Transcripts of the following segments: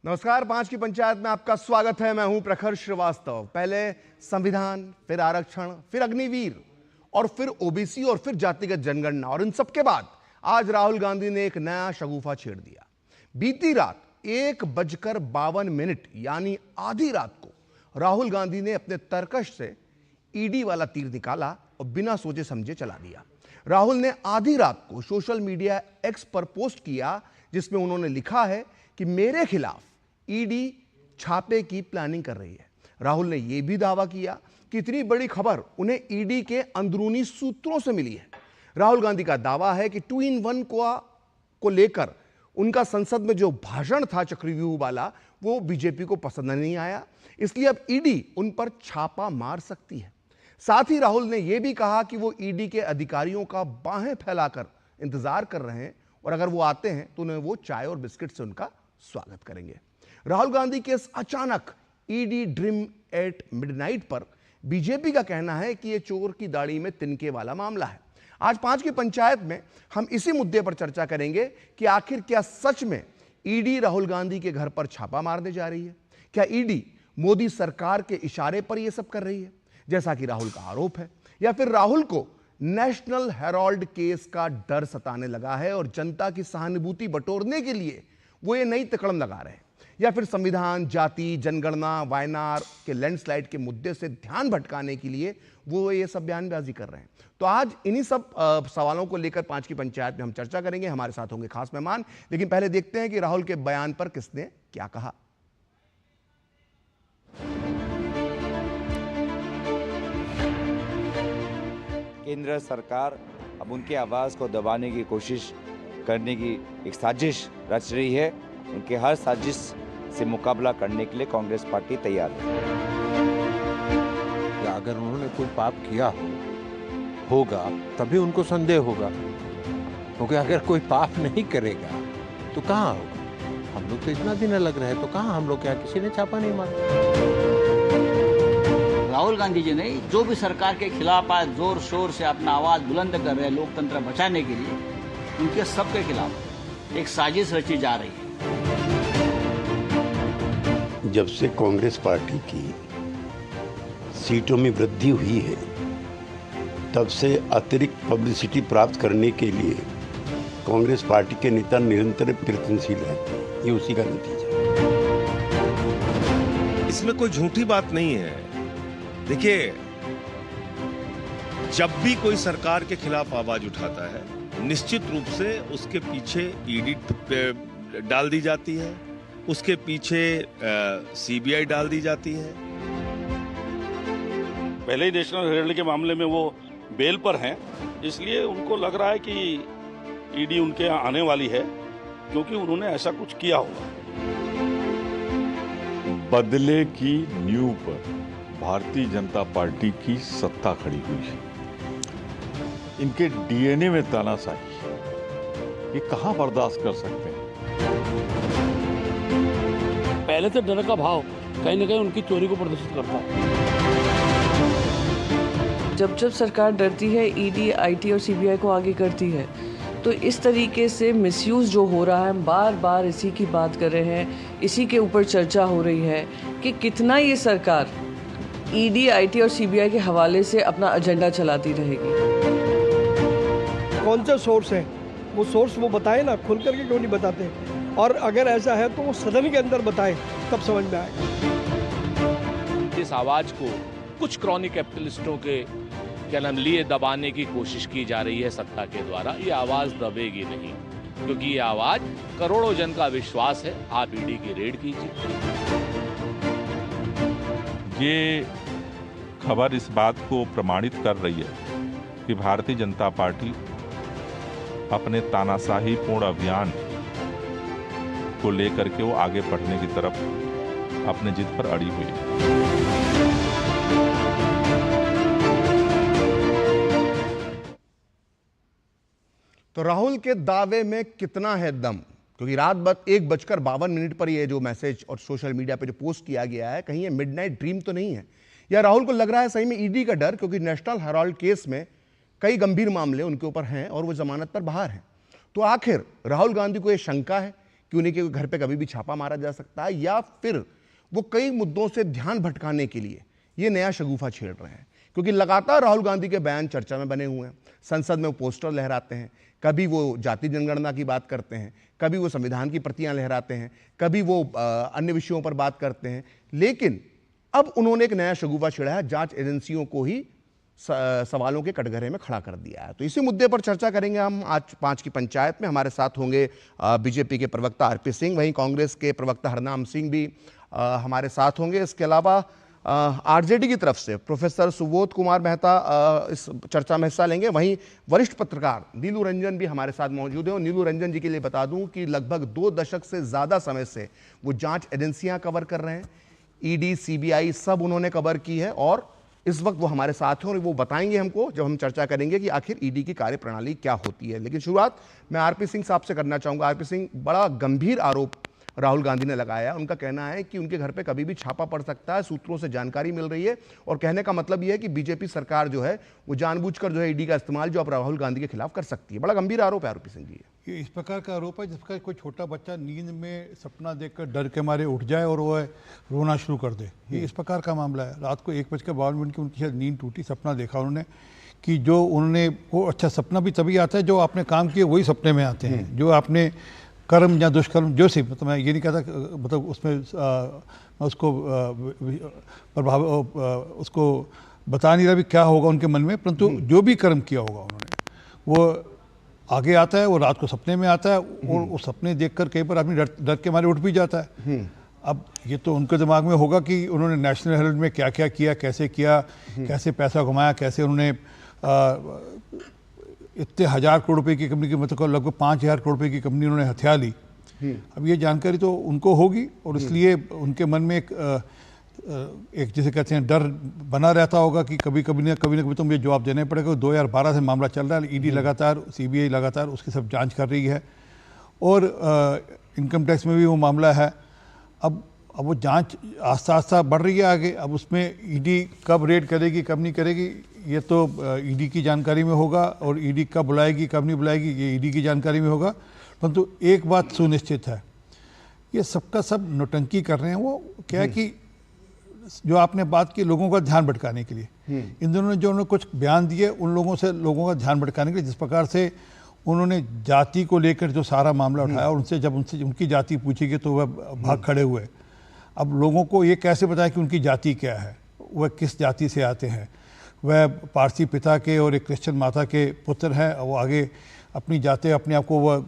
नमस्कार, 5 की पंचायत में आपका स्वागत है। मैं हूं प्रखर श्रीवास्तव। पहले संविधान, फिर आरक्षण, फिर अग्निवीर और फिर ओबीसी और फिर जातिगत जनगणना, और इन सब के बाद आज राहुल गांधी ने एक नया शगुफा छेड़ दिया। बीती रात 1:52 यानी आधी रात को राहुल गांधी ने अपने तरकश से ईडी वाला तीर निकाला और बिना सोचे समझे चला दिया। राहुल ने आधी रात को सोशल मीडिया एक्स पर पोस्ट किया, जिसमें उन्होंने लिखा है कि मेरे खिलाफ ईडी छापे की प्लानिंग कर रही है। राहुल ने यह भी दावा किया कि इतनी बड़ी खबर उन्हें ईडी के अंदरूनी सूत्रों से मिली है। राहुल गांधी का दावा है कि 2-in-1 को लेकर उनका संसद में जो भाषण था चक्रव्यूह वाला, वो बीजेपी को पसंद नहीं आया, इसलिए अब ईडी उन पर छापा मार सकती है। साथ ही राहुल ने यह भी कहा कि वो ईडी के अधिकारियों का बाहें फैलाकर इंतजार कर रहे हैं और अगर वो आते हैं तो उन्हें वो चाय और बिस्किट से उनका स्वागत करेंगे। राहुल गांधी के इस अचानक ईडी ड्रीम एट मिडनाइट पर बीजेपी का कहना है कि यह चोर की दाढ़ी में तिनके वाला मामला है। आज 5 की पंचायत में हम इसी मुद्दे पर चर्चा करेंगे कि आखिर क्या सच में ईडी राहुल गांधी के घर पर छापा मारने जा रही है? क्या ईडी मोदी सरकार के इशारे पर यह सब कर रही है, जैसा कि राहुल का आरोप है, या फिर राहुल को नेशनल हेराल्ड केस का डर सताने लगा है और जनता की सहानुभूति बटोरने के लिए वो ये नई तकड़म लगा रहे हैं, या फिर संविधान, जाति, जनगणना, वायनाड के लैंडस्लाइड के मुद्दे से ध्यान भटकाने के लिए वो ये सब बयानबाजी कर रहे हैं। तो आज इन्हीं सब सवालों को लेकर 5 की पंचायत में हम चर्चा करेंगे। हमारे साथ होंगे खास मेहमान, लेकिन पहले देखते हैं कि राहुल के बयान पर किसने क्या कहा। केंद्र सरकार अब उनकी आवाज़ को दबाने की कोशिश करने की एक साजिश रच रही है। उनके हर साजिश से मुकाबला करने के लिए कांग्रेस पार्टी तैयार है। अगर उन्होंने कोई पाप किया होगा तभी उनको संदेह होगा, क्योंकि अगर कोई पाप नहीं करेगा तो कहाँ होगा। हम लोग तो इतना दिन अलग रहे, तो कहाँ हम लोग क्या किसी ने छापा नहीं मारा। राहुल गांधी जी ने जो भी सरकार के खिलाफ आज जोर शोर से अपना आवाज बुलंद कर रहे हैं लोकतंत्र बचाने के लिए, उनके सबके खिलाफ एक साजिश रची जा रही है। जब से कांग्रेस पार्टी की सीटों में वृद्धि हुई है, तब से अतिरिक्त पब्लिसिटी प्राप्त करने के लिए कांग्रेस पार्टी के नेता निरंतर प्रयत्नशील रहते हैं। ये उसी का नतीजा है। इसमें कोई झूठी बात नहीं है। देखिए, जब भी कोई सरकार के खिलाफ आवाज उठाता है, निश्चित रूप से उसके पीछे ईडी डाल दी जाती है, उसके पीछे सीबीआई डाल दी जाती है। पहले ही नेशनल हेराल्ड के मामले में वो बेल पर हैं, इसलिए उनको लग रहा है कि ईडी उनके यहाँ आने वाली है, क्योंकि उन्होंने ऐसा कुछ किया होगा। बदले की नींव पर भारतीय जनता पार्टी की सत्ता खड़ी हुई है। इनके डीएनए में तानाशाही है, ये कहां बर्दाश्त कर सकते हैं। पहले से डर का भाव कहीं न कहीं उनकी चोरी को प्रदर्शित करता है। जब जब सरकार डरती है, ईडी, आईटी और सीबीआई को आगे करती है, तो इस तरीके से मिसयूज जो हो रहा है, हम बार बार इसी की बात कर रहे हैं, इसी के ऊपर चर्चा हो रही है कि कितना ये सरकार ईडी, आईटी और सीबीआई के हवाले से अपना एजेंडा चलाती रहेगी। कौन सा सोर्स है, वो सोर्स वो बताए ना, खुल करके क्यों नहीं बताते? और अगर ऐसा है तो वो सदन के अंदर बताए, तब समझ में आएगा। इस आवाज को कुछ क्रॉनिक कैपिटलिस्टों के जन्म लिए दबाने की कोशिश की जा रही है सत्ता के द्वारा। ये आवाज दबेगी नहीं, क्योंकि ये आवाज करोड़ों जन का विश्वास है। आप ईडी की रेड कीजिए। ये खबर इस बात को प्रमाणित कर रही है कि भारतीय जनता पार्टी अपने तानाशाही पूर्ण अभियान को लेकर के वो आगे बढ़ने की तरफ अपने जिद पर अड़ी हुई है। तो राहुल के दावे में कितना है दम? क्योंकि रात 1:52 पर यह जो मैसेज और सोशल मीडिया पे जो पोस्ट किया गया है, कहीं ये मिडनाइट ड्रीम तो नहीं है, या राहुल को लग रहा है सही में ईडी का डर, क्योंकि नेशनल हेराल्ड केस में कई गंभीर मामले उनके ऊपर हैं और वो जमानत पर बाहर हैं। तो आखिर राहुल गांधी को यह शंका है कि उन्हीं के घर पे कभी भी छापा मारा जा सकता है, या फिर वो कई मुद्दों से ध्यान भटकाने के लिए ये नया शगुफा छेड़ रहे हैं? क्योंकि लगातार राहुल गांधी के बयान चर्चा में बने हुए हैं, संसद में वो पोस्टर लहराते हैं, कभी वो जाति जनगणना की बात करते हैं, कभी वो संविधान की प्रतियां लहराते हैं, कभी वो अन्य विषयों पर बात करते हैं। लेकिन अब उन्होंने एक नया शगुफा छेड़ा है, जांच एजेंसियों को ही सवालों के कटघरे में खड़ा कर दिया है। तो इसी मुद्दे पर चर्चा करेंगे हम आज 5 की पंचायत में। हमारे साथ होंगे बीजेपी के प्रवक्ता आरपी सिंह, वहीं कांग्रेस के प्रवक्ता हरनाम सिंह भी हमारे साथ होंगे। इसके अलावा आरजेडी की तरफ से प्रोफेसर सुबोध कुमार मेहता इस चर्चा में हिस्सा लेंगे। वहीं वरिष्ठ पत्रकार नीलू रंजन भी हमारे साथ मौजूद हैं। और नीलू रंजन जी के लिए बता दूं कि लगभग 2 दशक से ज़्यादा समय से वो जांच एजेंसियां कवर कर रहे हैं, ईडी, सीबीआई सब उन्होंने कवर की है, और इस वक्त वो हमारे साथ हैं और वो बताएंगे हमको जब हम चर्चा करेंगे कि आखिर ईडी की कार्यप्रणाली क्या होती है। लेकिन शुरुआत मैं आरपी सिंह साहब से करना चाहूँगा। आरपी सिंह, बड़ा गंभीर आरोप राहुल गांधी ने लगाया। उनका कहना है कि उनके घर पे कभी भी छापा पड़ सकता है, सूत्रों से जानकारी मिल रही है, और कहने का मतलब यह है कि बीजेपी सरकार जो है वो जानबूझकर जो है ईडी का इस्तेमाल जो अब राहुल गांधी के खिलाफ कर सकती है। बड़ा गंभीर आरोप है आरपी सिंह जी। ये इस प्रकार का आरोप है जिसका कोई छोटा बच्चा नींद में सपना देखकर डर के मारे उठ जाए और वो रोना शुरू कर दे, ये इस प्रकार का मामला है। रात को 1:52 की उनकी शायद नींद टूटी, सपना देखा उन्होंने कि जो उन्होंने वो, अच्छा सपना भी तभी आता है जो आपने काम किए वही सपने में आते हैं, जो आपने कर्म या दुष्कर्म जो सी, मतलब मैं ये नहीं कहता, मतलब उसमें मैं उसको प्रभाव उसको बता नहीं रहा भी क्या होगा उनके मन में, परंतु जो भी कर्म किया होगा उन्होंने वो आगे आता है, वो रात को सपने में आता है, और वो सपने देखकर कई बार आदमी डर के मारे उठ भी जाता है। अब ये तो उनके दिमाग में होगा कि उन्होंने नेशनल हेराल्ड में क्या क्या किया, कैसे किया, कैसे पैसा कमाया, कैसे उन्होंने इतने 1000 करोड़ रुपए की कंपनी की, मतलब लगभग 5000 करोड़ रुपए की कंपनी उन्होंने हथिया ली। अब ये जानकारी तो उनको होगी, और इसलिए उनके मन में एक जिसे कहते हैं डर बना रहता होगा कि कभी ना कभी तो मुझे जवाब देना पड़ेगा। 2012 से मामला चल रहा है, ईडी लगातार, सीबीआई लगातार उसकी सब जांच कर रही है, और इनकम टैक्स में भी वो मामला है। अब वो जांच आस्ता आस्ता बढ़ रही है आगे। अब उसमें ईडी कब रेड करेगी कब नहीं करेगी ये तो ईडी की जानकारी में होगा, और ईडी कब बुलाएगी कब नहीं बुलाएगी ये ईडी की जानकारी में होगा। परंतु एक बात सुनिश्चित है, ये सबका सब नौटंकी कर रहे हैं। वो क्या है कि जो आपने बात की लोगों का ध्यान भटकाने के लिए, इन दोनों ने जो उन्होंने कुछ बयान दिए उन लोगों से लोगों का ध्यान भटकाने के लिए, जिस प्रकार से उन्होंने जाति को लेकर जो सारा मामला उठाया, उनसे जब उनसे उनकी जाति पूछी गई तो वह भाग खड़े हुए। अब लोगों को ये कैसे बताया कि उनकी जाति क्या है, वह किस जाति से आते हैं, वह पारसी पिता के और एक क्रिश्चियन माता के पुत्र हैं, वो आगे अपनी जाते अपने आप को वह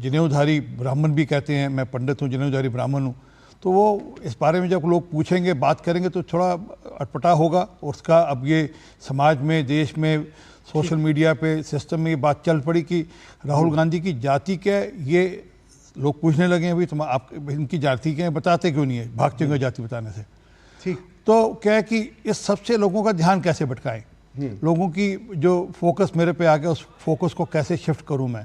जनेऊधारी ब्राह्मण भी कहते हैं, मैं पंडित हूँ, जनेऊधारी ब्राह्मण हूँ। तो वो इस बारे में जब लोग पूछेंगे बात करेंगे तो थोड़ा अटपटा होगा। और उसका अब ये समाज में, देश में, सोशल मीडिया पे, सिस्टम में ये बात चल पड़ी कि राहुल गांधी की जाति क्या है, ये लोग पूछने लगे हैं। भाई आप इनकी जाति क्या है, बताते क्यों नहीं है, भागते हुए जाति बताने से। ठीक, तो क्या है कि इस सबसे लोगों का ध्यान कैसे भटकाएं, लोगों की जो फोकस मेरे पे आ गया उस फोकस को कैसे शिफ्ट करूं मैं।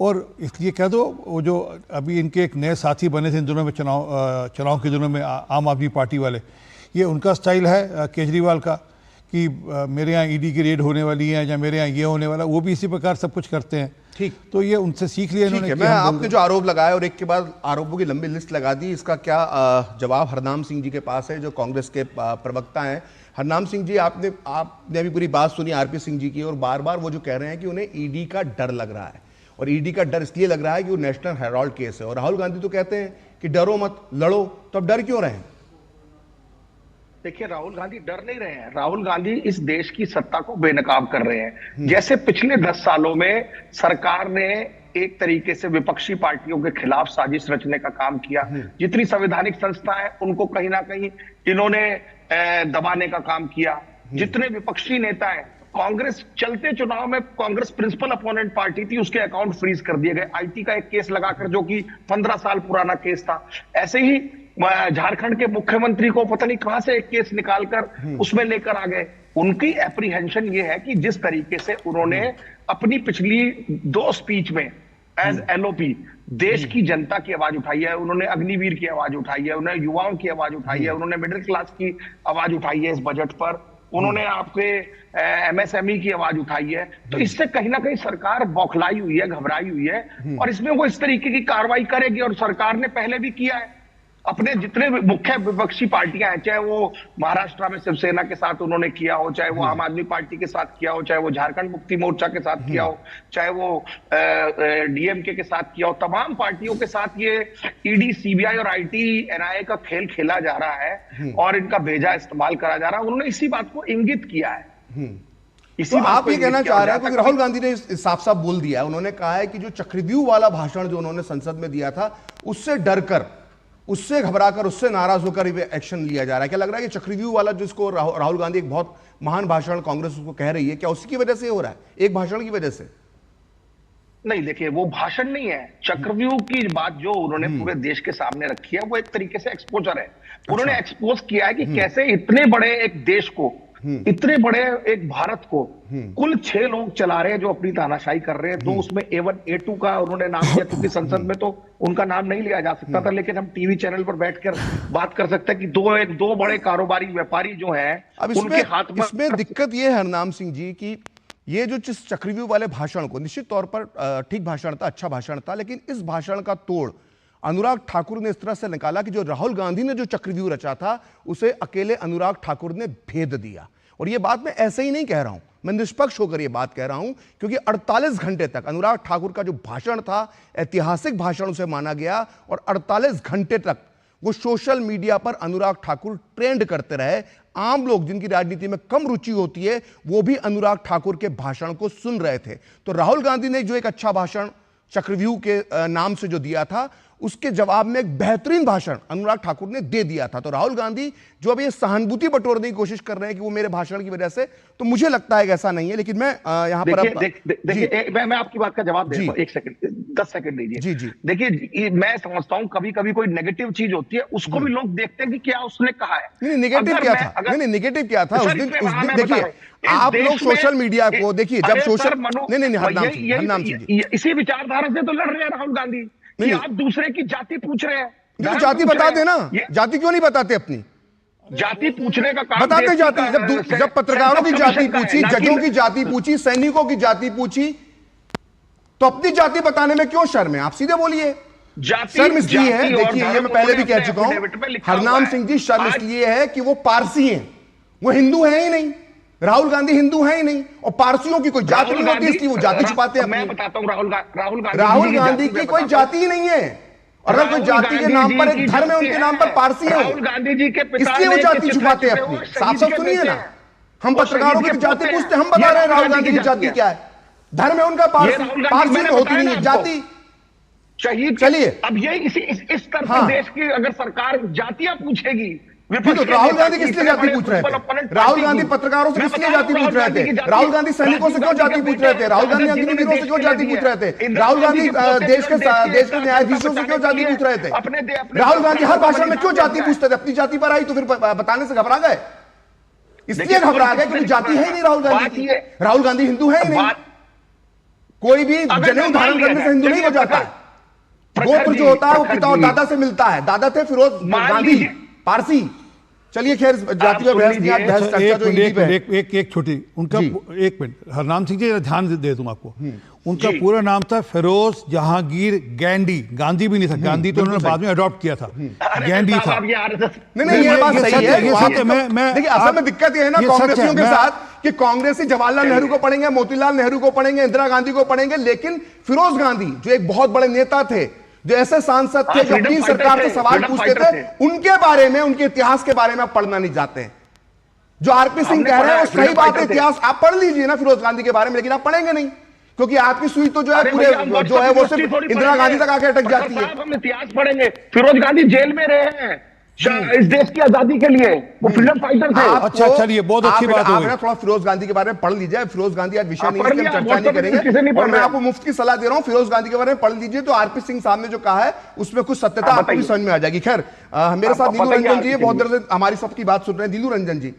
और इसलिए कह दो, वो जो अभी इनके एक नए साथी बने थे इन दिनों में, चुनाव के दिनों में, आम आदमी पार्टी वाले, ये उनका स्टाइल है केजरीवाल का कि मेरे यहाँ ईडी की रेड होने वाली है या मेरे यहाँ ये होने वाला, वो भी इसी प्रकार सब कुछ करते हैं। ठीक, तो ये उनसे सीख लिया इन्होंने। मैं आपने जो आरोप लगाया और एक के बाद आरोपों की लंबी लिस्ट लगा दी, इसका क्या जवाब हरनाम सिंह जी के पास है जो कांग्रेस के प्रवक्ता हैं। हरनाम सिंह जी, आपने अभी पूरी बात सुनी आरपी सिंह जी की, और बार बार वो जो कह रहे हैं कि उन्हें ईडी का डर लग रहा है, और ईडी का डर इसलिए लग रहा है कि वो नेशनल हेराल्ड केस है। और राहुल गांधी तो कहते हैं कि डरो मत, लड़ो, तो अब डर क्यों रहे हैं? देखिए, राहुल गांधी डर नहीं रहे हैं, राहुल गांधी इस देश की सत्ता को बेनकाब कर रहे हैं। जैसे पिछले 10 सालों में सरकार ने एक तरीके से विपक्षी पार्टियों के खिलाफ साजिश रचने का काम किया, जितनी संवैधानिक संस्था है उनको कहीं ना कहीं इन्होंने दबाने का काम किया, जितने विपक्षी नेता हैं, कांग्रेस चलते चुनाव में कांग्रेस प्रिंसिपल अपोनेंट पार्टी थी, उसके अकाउंट फ्रीज कर दिए गए आईटी का एक केस लगाकर, जो कि 15 साल पुराना केस था। ऐसे ही झारखंड के मुख्यमंत्री को पता नहीं कहां से एक केस निकालकर उसमें लेकर आ गए। उनकी एप्रीहेंशन ये है कि जिस तरीके से उन्होंने अपनी पिछली 2 स्पीच में एज एलओपी देश की जनता की आवाज उठाई है, उन्होंने अग्निवीर की आवाज उठाई है, उन्होंने युवाओं की आवाज उठाई है, उन्होंने मिडिल क्लास की आवाज उठाई है इस बजट पर, उन्होंने आपके एमएसएमई की आवाज उठाई है। तो इससे कहीं ना कहीं सरकार बौखलाई हुई है, घबराई हुई है, और इसमें वो इस तरीके की कार्रवाई करेगी। और सरकार ने पहले भी किया है, अपने जितने मुख्य विपक्षी पार्टियां हैं, चाहे वो महाराष्ट्र में शिवसेना के साथ उन्होंने किया हो, चाहे वो आम आदमी पार्टी के साथ किया हो, चाहे वो झारखंड मुक्ति मोर्चा के साथ किया हो, चाहे वो डीएमके के साथ किया हो, तमाम पार्टियों के साथ ये ईडी, सीबीआई और आईटी, एनआईए का खेल खेला जा रहा है और इनका भेजा इस्तेमाल करा जा रहा है। उन्होंने इसी बात को इंगित किया है। तो आप ये कहना चाह रहे हैं, क्योंकि राहुल गांधी ने साफ साफ बोल दिया, उन्होंने कहा है कि जो चक्रव्यूह वाला भाषण जो उन्होंने संसद में दिया था, उससे डरकर, उससे घबराकर, उससे नाराज होकर एक्शन लिया जा रहा है। क्या लग रहा है कि चक्रव्यूह वाला जिसको राहुल गांधी एक बहुत महान भाषण कांग्रेस उसको कह रही है, क्या उसी की वजह से हो रहा है, एक भाषण की वजह से? नहीं, देखिए वो भाषण नहीं है। चक्रव्यूह की बात जो उन्होंने पूरे देश के सामने रखी है वो एक तरीके से एक्सपोजर है। उन्होंने एक्सपोज किया है कि कैसे इतने बड़े एक देश को, इतने बड़े एक भारत को कुल 6 लोग चला रहे हैं जो अपनी तानाशाही कर रहे हैं। तो उसमें A1 A2 का उन्होंने नाम दिया, क्योंकि संसद में तो उनका नाम नहीं लिया जा सकता था, लेकिन हम टीवी चैनल पर बैठकर बात कर सकते हैं कि दो बड़े कारोबारी व्यापारी जो हैं, अब उनके हाथ में इसमें दिक्कत ये है हरनाम सिंह जी कि ये जो जिस चक्रव्यूह वाले भाषण को, निश्चित तौर पर ठीक भाषण था, अच्छा भाषण था, लेकिन इस भाषण का तोड़ अनुराग ठाकुर ने इस तरह से निकाला कि जो राहुल गांधी ने जो चक्रव्यूह रचा था उसे अकेले अनुराग ठाकुर ने भेद दिया। और ये बात मैं ऐसे ही नहीं कह रहा हूं, मैं निष्पक्ष होकर ये बात कह रहा हूं, क्योंकि 48 घंटे तक अनुराग ठाकुर का जो भाषण था, ऐतिहासिक भाषण उसे माना गया, और 48 घंटे तक वो सोशल मीडिया पर अनुराग ठाकुर ट्रेंड करते रहे। आम लोग जिनकी राजनीति में कम रुचि होती है वो भी अनुराग ठाकुर के भाषण को सुन रहे थे। तो राहुल गांधी ने जो एक अच्छा भाषण चक्रव्यूह के नाम से जो दिया था, उसके जवाब में एक बेहतरीन भाषण अनुराग ठाकुर ने दे दिया था। तो राहुल गांधी जो अभी सहानुभूति बटोरने की कोशिश कर रहे हैं कि वो मेरे भाषण की वजह से, तो मुझे लगता है कि ऐसा नहीं है। लेकिन मैं यहां पर देखिए मैं आपकी बात का जवाब देता हूं, 1 सेकंड 10 सेकंड दीजिए। जी। देखिए मैं समझता हूं कभी कभी कोई नेगेटिव चीज होती है, उसको भी लोग देखते हैं कि क्या उसने कहा है। नहीं, नेगेटिव क्या था? नहीं, नेगेटिव क्या था उस दिन देखिए, आप लोग सोशल मीडिया को देखिए, जब सोशल नहीं हरनाम सिंह जी, इसी विचारधारा से तो लड़ रहे हैं राहुल गांधी कि आप दूसरे की जाति पूछ रहे हैं। तो जाति बता देना, जाति क्यों नहीं बताते अपनी? जाति पूछने का काम बताते जाति। जब पत्रकारों की जाति पूछी, जजों की जाति पूछी, सैनिकों की जाति पूछी, तो अपनी जाति बताने में क्यों शर्म है? आप सीधे बोलिए। शर्म इसलिए है, देखिए ये मैं पहले भी कह चुका हूं हरनाम सिंह जी, शर्म इसलिए है कि वो पारसी हैं, वो हिंदू हैं ही नहीं। राहुल गांधी हिंदू है ही नहीं, और पारसियों की कोई जाति नहीं होती, इसलिए वो जाति छुपाते हैं। मैं बताता हूं, राहुल गांधी की कोई जाति ही नहीं है, और अगर कोई जाति के नाम पर एक धर्म है, उनके नाम पर पारसी है, राहुल गांधी जी के पिता इसलिए वो जाति छुपाते हैं अपनी। साफ साफ सुनिए ना, हम पत्रकारों की जाति पूछते, हम बता रहे हैं राहुल गांधी की जाति क्या है। धर्म है उनका पारसी में होती नहीं है जाति। चलिए, अब ये इस तरह से देश की अगर सरकार जातियां पूछेगी, तो राहुल गांधी किस लिए जाति पूछ रहे थे? राहुल गांधी पत्रकारों से किस लिए जाति पूछ रहे थे? राहुल गांधी सैनिकों से क्यों जाति पूछ रहे थे? राहुल गांधी अग्निवीरों से क्यों जाति पूछ रहे थे? राहुल गांधी देश के न्यायाधीशों से क्यों जाति पूछ रहे थे? राहुल गांधी हर भाषण में क्यों जाति पूछते थे? अपनी जाति पर आई तो फिर बताने से घबरा गए, इसलिए घबरा गए क्योंकि जाति है ही नहीं राहुल गांधी की। राहुल गांधी हिंदू है ही नहीं, कोई भी जनेऊ धारण करने से हिंदू नहीं हो जाता। गोत्र जो होता है वो पिता और दादा से मिलता है। दादा थे फिरोज गांधी, पारसी। चलिए खैर, जाति पर बहस नहीं, बहस चर्चा जो हिंदी पे है। एक छोटी उनका, एक मिनट हरनाम सिंह जी ध्यान दे दूं आपको। उनका पूरा नाम था फिरोज जहांगीर गैंडी। गांधी भी नहीं था, गांधी तो उन्होंने बाद में अडॉप्ट किया था, गैंडी था। नहीं, ये बात सही है। देखिए असल में दिक्कत ये है ना कांग्रेसियों के साथ कि कांग्रेसी जवाहरलाल नेहरू को पढ़ेंगे, मोतीलाल नेहरू को पढ़ेंगे, इंदिरा गांधी को पढ़ेंगे, लेकिन फिरोज गांधी जो एक बहुत बड़े नेता थे, जो ऐसे सांसद थे जो अपनी सरकार से सवाल पूछते थे, उनके बारे में, उनके इतिहास के बारे में आप पढ़ना नहीं चाहते हैं। जो आरपी सिंह कह रहे हैं वो सही बात है, इतिहास आप पढ़ लीजिए ना फिरोज गांधी के बारे में, लेकिन आप पढ़ेंगे नहीं, क्योंकि आपकी सुई तो जो है पूरे जो है वो सिर्फ इंदिरा गांधी तक आके अटक जाती है। हम इतिहास पढ़ेंगे। फिरोज गांधी जेल में रहे हैं इस देश की आजादी के लिए, वो फ्रीडम फाइटर थे। अच्छा चलिए, बहुत अच्छी बात है। आप थोड़ा फिरोज गांधी के बारे में पढ़ लीजिए। फिरोज गांधी आज विषय नहीं है, हम चर्चा नहीं करेंगे, और मैं आपको मुफ्त की सलाह दे रहा हूं, फिरोज गांधी के बारे में पढ़ लीजिए, तो आरपी सिंह साहब ने जो कहा है उसमें कुछ सत्यता आपको भी समझ में आ जाएगी। खैर, मेरे साथ नीलू रंजन जी बहुत देर से हमारी सबकी बात सुन रहे हैं। नीलू रंजन जी,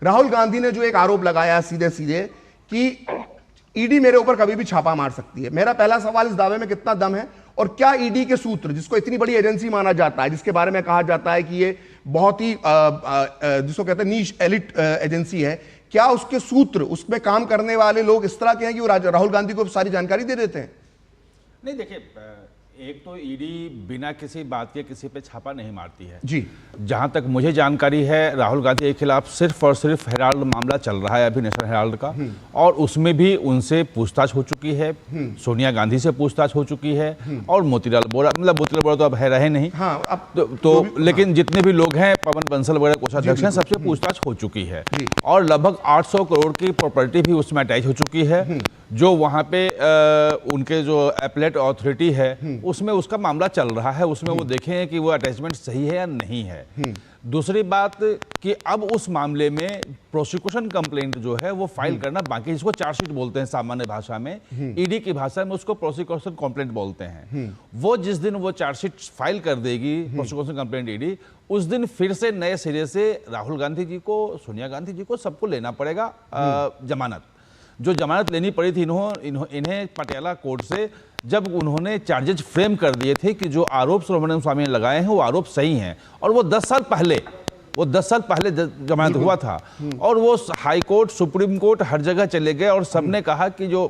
राहुल गांधी ने जो एक आरोप लगाया सीधे सीधे कि ईडी मेरे ऊपर कभी भी छापा मार सकती है, मेरा पहला सवाल इस दावे में कितना दम है? और क्या ईडी के सूत्र, जिसको इतनी बड़ी एजेंसी माना जाता है, जिसके बारे में कहा जाता है कि ये बहुत ही जिसको कहते हैं नीश एलिट एजेंसी है, क्या उसके सूत्र, उसमें काम करने वाले लोग इस तरह के हैं कि वो राहुल गांधी को सारी जानकारी दे देते हैं? नहीं, देखिए, एक तो ईडी बिना किसी बात के किसी पे छापा नहीं मारती है जी। जहां तक मुझे जानकारी है, राहुल गांधी के खिलाफ सिर्फ और सिर्फ हेराल्ड मामला चल रहा है अभी, नेशनल हेराल्ड का, और उसमें भी उनसे पूछताछ हो चुकी है, सोनिया गांधी से पूछताछ हो चुकी है, और मोतीलाल बोरा, मतलब मोतीलाल बोरा तो अब है रहे नहीं, हाँ, अब तो लेकिन जितने भी लोग हैं, पवन बंसल वगैरह कोषाध्यक्ष हैं, सबसे पूछताछ हो चुकी है, और लगभग 800 करोड़ की प्रॉपर्टी भी उसमें अटैच हो चुकी है, जो वहां पे उनके जो एपलेट अथॉरिटी है उसमें उसका मामला चल रहा है, उसमें वो देखें कि वो अटैचमेंट सही है या नहीं है। दूसरी बात कि अब उस मामले में प्रोसिक्यूशन कंप्लेंट जो है वो फाइल करना बाकी, जिसको चार्जशीट बोलते हैं सामान्य भाषा में, ईडी की भाषा में उसको प्रोसिक्यूशन कंप्लेंट बोलते हैं। वो जिस दिन वो चार्जशीट फाइल कर देगी प्रोसिक्यूशन कंप्लेंट ईडी, उस दिन फिर से नए सिरे से राहुल गांधी जी को, सोनिया गांधी जी को, सबको लेना पड़ेगा जमानत। जो जमानत लेनी पड़ी थी इन्हें पटियाला कोर्ट से, जब उन्होंने चार्जेज फ्रेम कर दिए थे कि जो आरोप सुब्रमण्यम स्वामी ने लगाए हैं वो आरोप सही हैं, और वो 10 साल पहले जमानत हुआ था, और वो हाई कोर्ट, सुप्रीम कोर्ट, हर जगह चले गए, और सबने कहा कि जो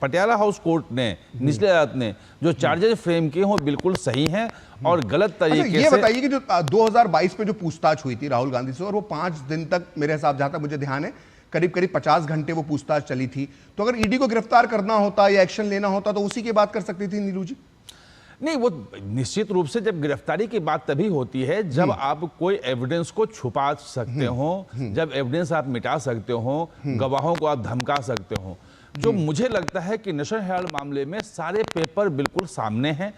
पटियाला हाउस कोर्ट ने, निचले अदालत ने जो चार्जेज फ्रेम किए वो बिल्कुल सही हैं और गलत तरीके से। ये बताइए कि जो 2022 में जो पूछताछ हुई थी राहुल गांधी से, और वो 5 दिन तक, मेरे हिसाब जहां तक मुझे ध्यान है, करीब 50 घंटे वो पूछताछ चली थी, तो अगर ईडी को गिरफ्तार करना होता या एक्शन लेना होता तो उसी की बात कर सकती थी नीलू जी? नहीं, वो निश्चित रूप से जब गिरफ्तारी की बात तभी होती है जब आप कोई एविडेंस को छुपा सकते हो, जब एविडेंस आप मिटा सकते हो, गवाहों को आप धमका सकते हो। जो मुझे लगता है कि नेशनल हेराल्ड मामले में सारे पेपर बिल्कुल सामने हैं,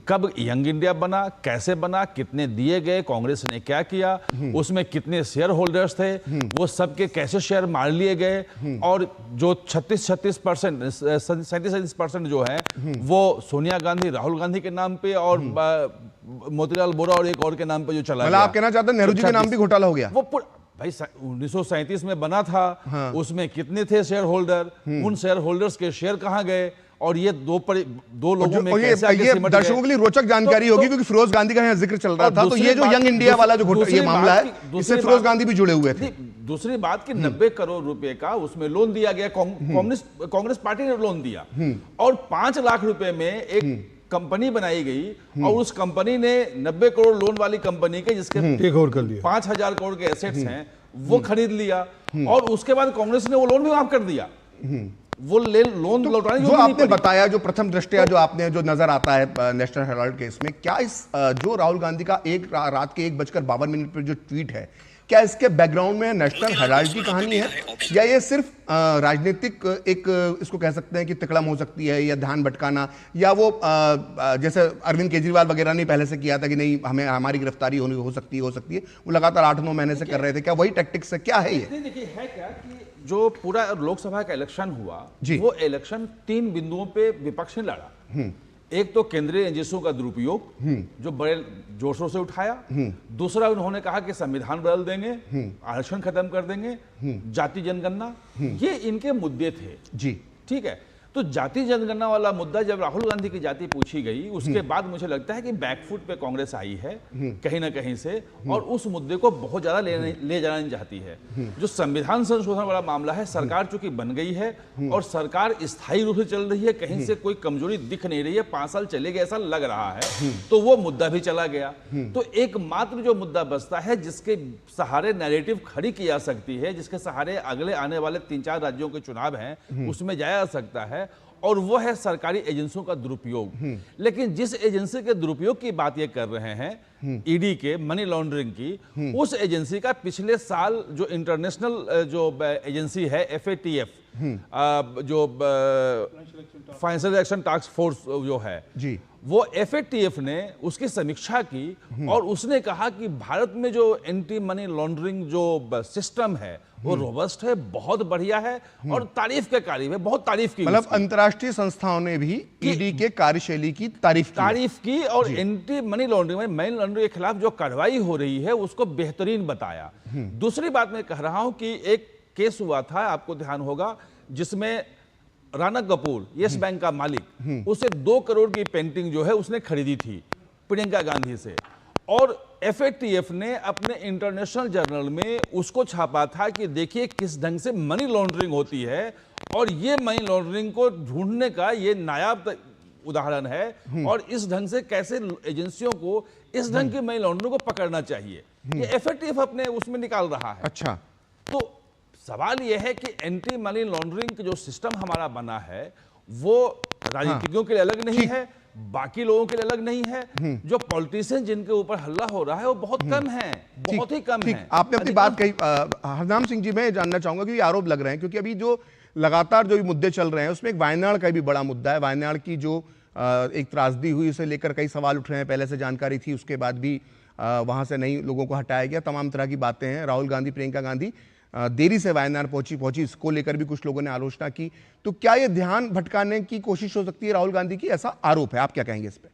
कब यंग इंडिया बना, कैसे बना, कितने दिए गए, कांग्रेस ने क्या किया, उसमें कितने शेयर होल्डर्स थे, वो सबके कैसे शेयर मार लिए गए, और जो 36% 37% जो है वो सोनिया गांधी, राहुल गांधी के नाम पे, और मोतीलाल बोरा और एक और के नाम पे जो चला गया। आप कहना चाहते हैं नेहरू जी के नाम भी घोटाला हो गया? वो भाई 1937 में बना था, उसमें कितने थे शेयर होल्डर, उन शेयर होल्डर्स के शेयर कहां गए, और ये दो लोगों में कैसे आगे सिमट गए। दर्शकों के लिए रोचक जानकारी होगी, क्योंकि फिरोज गांधी का यहाँ जिक्र चल रहा था, तो ये जो यंग इंडिया वाला जो ये मामला है, इससे फिरोज गांधी भी जुड़े हुए थे। दूसरी बात कि 90 करोड़ रुपए का उसमें लोन दिया गया, कांग्रेस पार्टी ने लोन दिया, और 5 लाख रुपए में एक कंपनी बनाई गई, और उस कंपनी ने 90 करोड़ लोन वाली कंपनी के, जिसके 5,000 करोड़ के एसेट्स हैं, वो खरीद लिया, और उसके बाद कांग्रेस ने वो लोन भी माफ कर दिया। वो लोन लौटाने जो आपने बताया, जो प्रथम दृष्टया जो आपने जो नजर आता है नेशनल हेराल्ड केस में, क्या इस जो राहुल गांधी का रात के 1:52 पर जो ट्वीट है, क्या इसके बैकग्राउंड में नेशनल हेराल्ड की कहानी है, या ये सिर्फ राजनीतिक एक इसको कह सकते हैं कि तिकड़म हो सकती है, या ध्यान भटकाना, या वो जैसे अरविंद केजरीवाल वगैरह ने पहले से किया था कि नहीं हमें हमारी गिरफ्तारी हो सकती है, वो लगातार 8-9 महीने से कर रहे थे, क्या वही टैक्टिक्स है, क्या है ये? देखिए, है क्या कि जो पूरा लोकसभा का इलेक्शन हुआ, वो इलेक्शन 3 बिंदुओं पे विपक्ष ने लड़ा। एक तो केंद्रीय एजेंसियों का दुरुपयोग, जो बड़े जोर शोर से उठाया। दूसरा, उन्होंने कहा कि संविधान बदल देंगे, आरक्षण खत्म कर देंगे, जाति जनगणना, ये इनके मुद्दे थे जी। ठीक है, तो जाति जनगणना वाला मुद्दा जब राहुल गांधी की जाति पूछी गई, उसके बाद मुझे लगता है कि बैकफुट पे कांग्रेस आई है कहीं ना कहीं से, और उस मुद्दे को बहुत ज्यादा ले जाना नहीं चाहती है। जो संविधान संशोधन वाला मामला है, सरकार चूंकि बन गई है और सरकार स्थायी रूप से चल रही है, कहीं से कोई कमजोरी दिख नहीं रही है, 5 साल चले गए ऐसा लग रहा है, तो वो मुद्दा भी चला गया। तो एकमात्र जो मुद्दा बचता है जिसके सहारे नैरेटिव खड़ी की जा सकती है, जिसके सहारे अगले आने वाले 3-4 राज्यों के चुनाव हैं उसमें जाया जा सकता है, और वो है सरकारी एजेंसियों का दुरुपयोग। लेकिन जिस एजेंसी के दुरुपयोग की बात ये कर रहे हैं, ईडी के, मनी लॉन्ड्रिंग की, उस एजेंसी का पिछले साल जो इंटरनेशनल जो एजेंसी है FATF, जो फाइनेंशियल एक्शन टास्क फोर्स जो है जी, वो FATF ने उसकी समीक्षा की, और उसने कहा कि भारत में जो एंटी मनी लॉन्ड्रिंग जो सिस्टम है वो रोबस्ट है, बहुत बढ़िया है, और तारीफ के काबिल है, बहुत तारीफ की। मतलब अंतर्राष्ट्रीय संस्थाओं ने भी ईडी के कार्यशैली की तारीफ की, और एंटी मनी लॉन्ड्रिंग में मनी लॉन्ड्रिंग के खिलाफ जो कार्रवाई हो रही है उसको बेहतरीन बताया। दूसरी बात मैं कह रहा हूं कि एक केस हुआ था, आपको ध्यान होगा, जिसमें राणा कपूर, यस बैंक का मालिक, उसे 2 करोड़ की पेंटिंग जो है उसने खरीदी थी प्रियंका गांधी से, और एफएटीएफ ने अपने इंटरनेशनल जर्नल में उसको छापा था कि देखिए किस ढंग से मनी लॉन्ड्रिंग होती है, और ये मनी लॉन्ड्रिंग को ढूंढने का ये नायाब उदाहरण है, और इस ढंग से कैसे एजेंसियों को इस ढंग की मनी लॉन्ड्रिंग को पकड़ना चाहिए, ये एफएटीएफ अपने उसमें निकाल रहा है। अच्छा, तो सवाल यह है कि एंटी मनी लॉन्ड्रिंग जो सिस्टम हमारा बना है वो राजनीतिज्ञों के लिए अलग नहीं है, बाकी लोगों के लिए अलग नहीं है। जो पॉलिटिशियन जिनके ऊपर हल्ला हो रहा है वो बहुत कम है, बहुत ही कम है। आपने अपनी बात कही। हरनाम सिंह जी, मैं जानना चाहूंगा कि ये आरोप लग रहे हैं क्योंकि अभी जो लगातार जो मुद्दे चल रहे हैं उसमें एक वायनाड का भी बड़ा मुद्दा है। वायनाड की जो एक त्रासदी हुई उसे लेकर कई सवाल उठ रहे हैं, पहले से जानकारी थी, उसके बाद भी वहां से नई लोगों को हटाया गया, तमाम तरह की बातें हैं। राहुल गांधी, प्रियंका गांधी देरी से वायनाड पहुंची, इसको लेकर भी कुछ लोगों ने आलोचना की। तो क्या ये ध्यान भटकाने की कोशिश हो सकती है राहुल गांधी की, ऐसा आरोप है, आप क्या कहेंगे इस पे?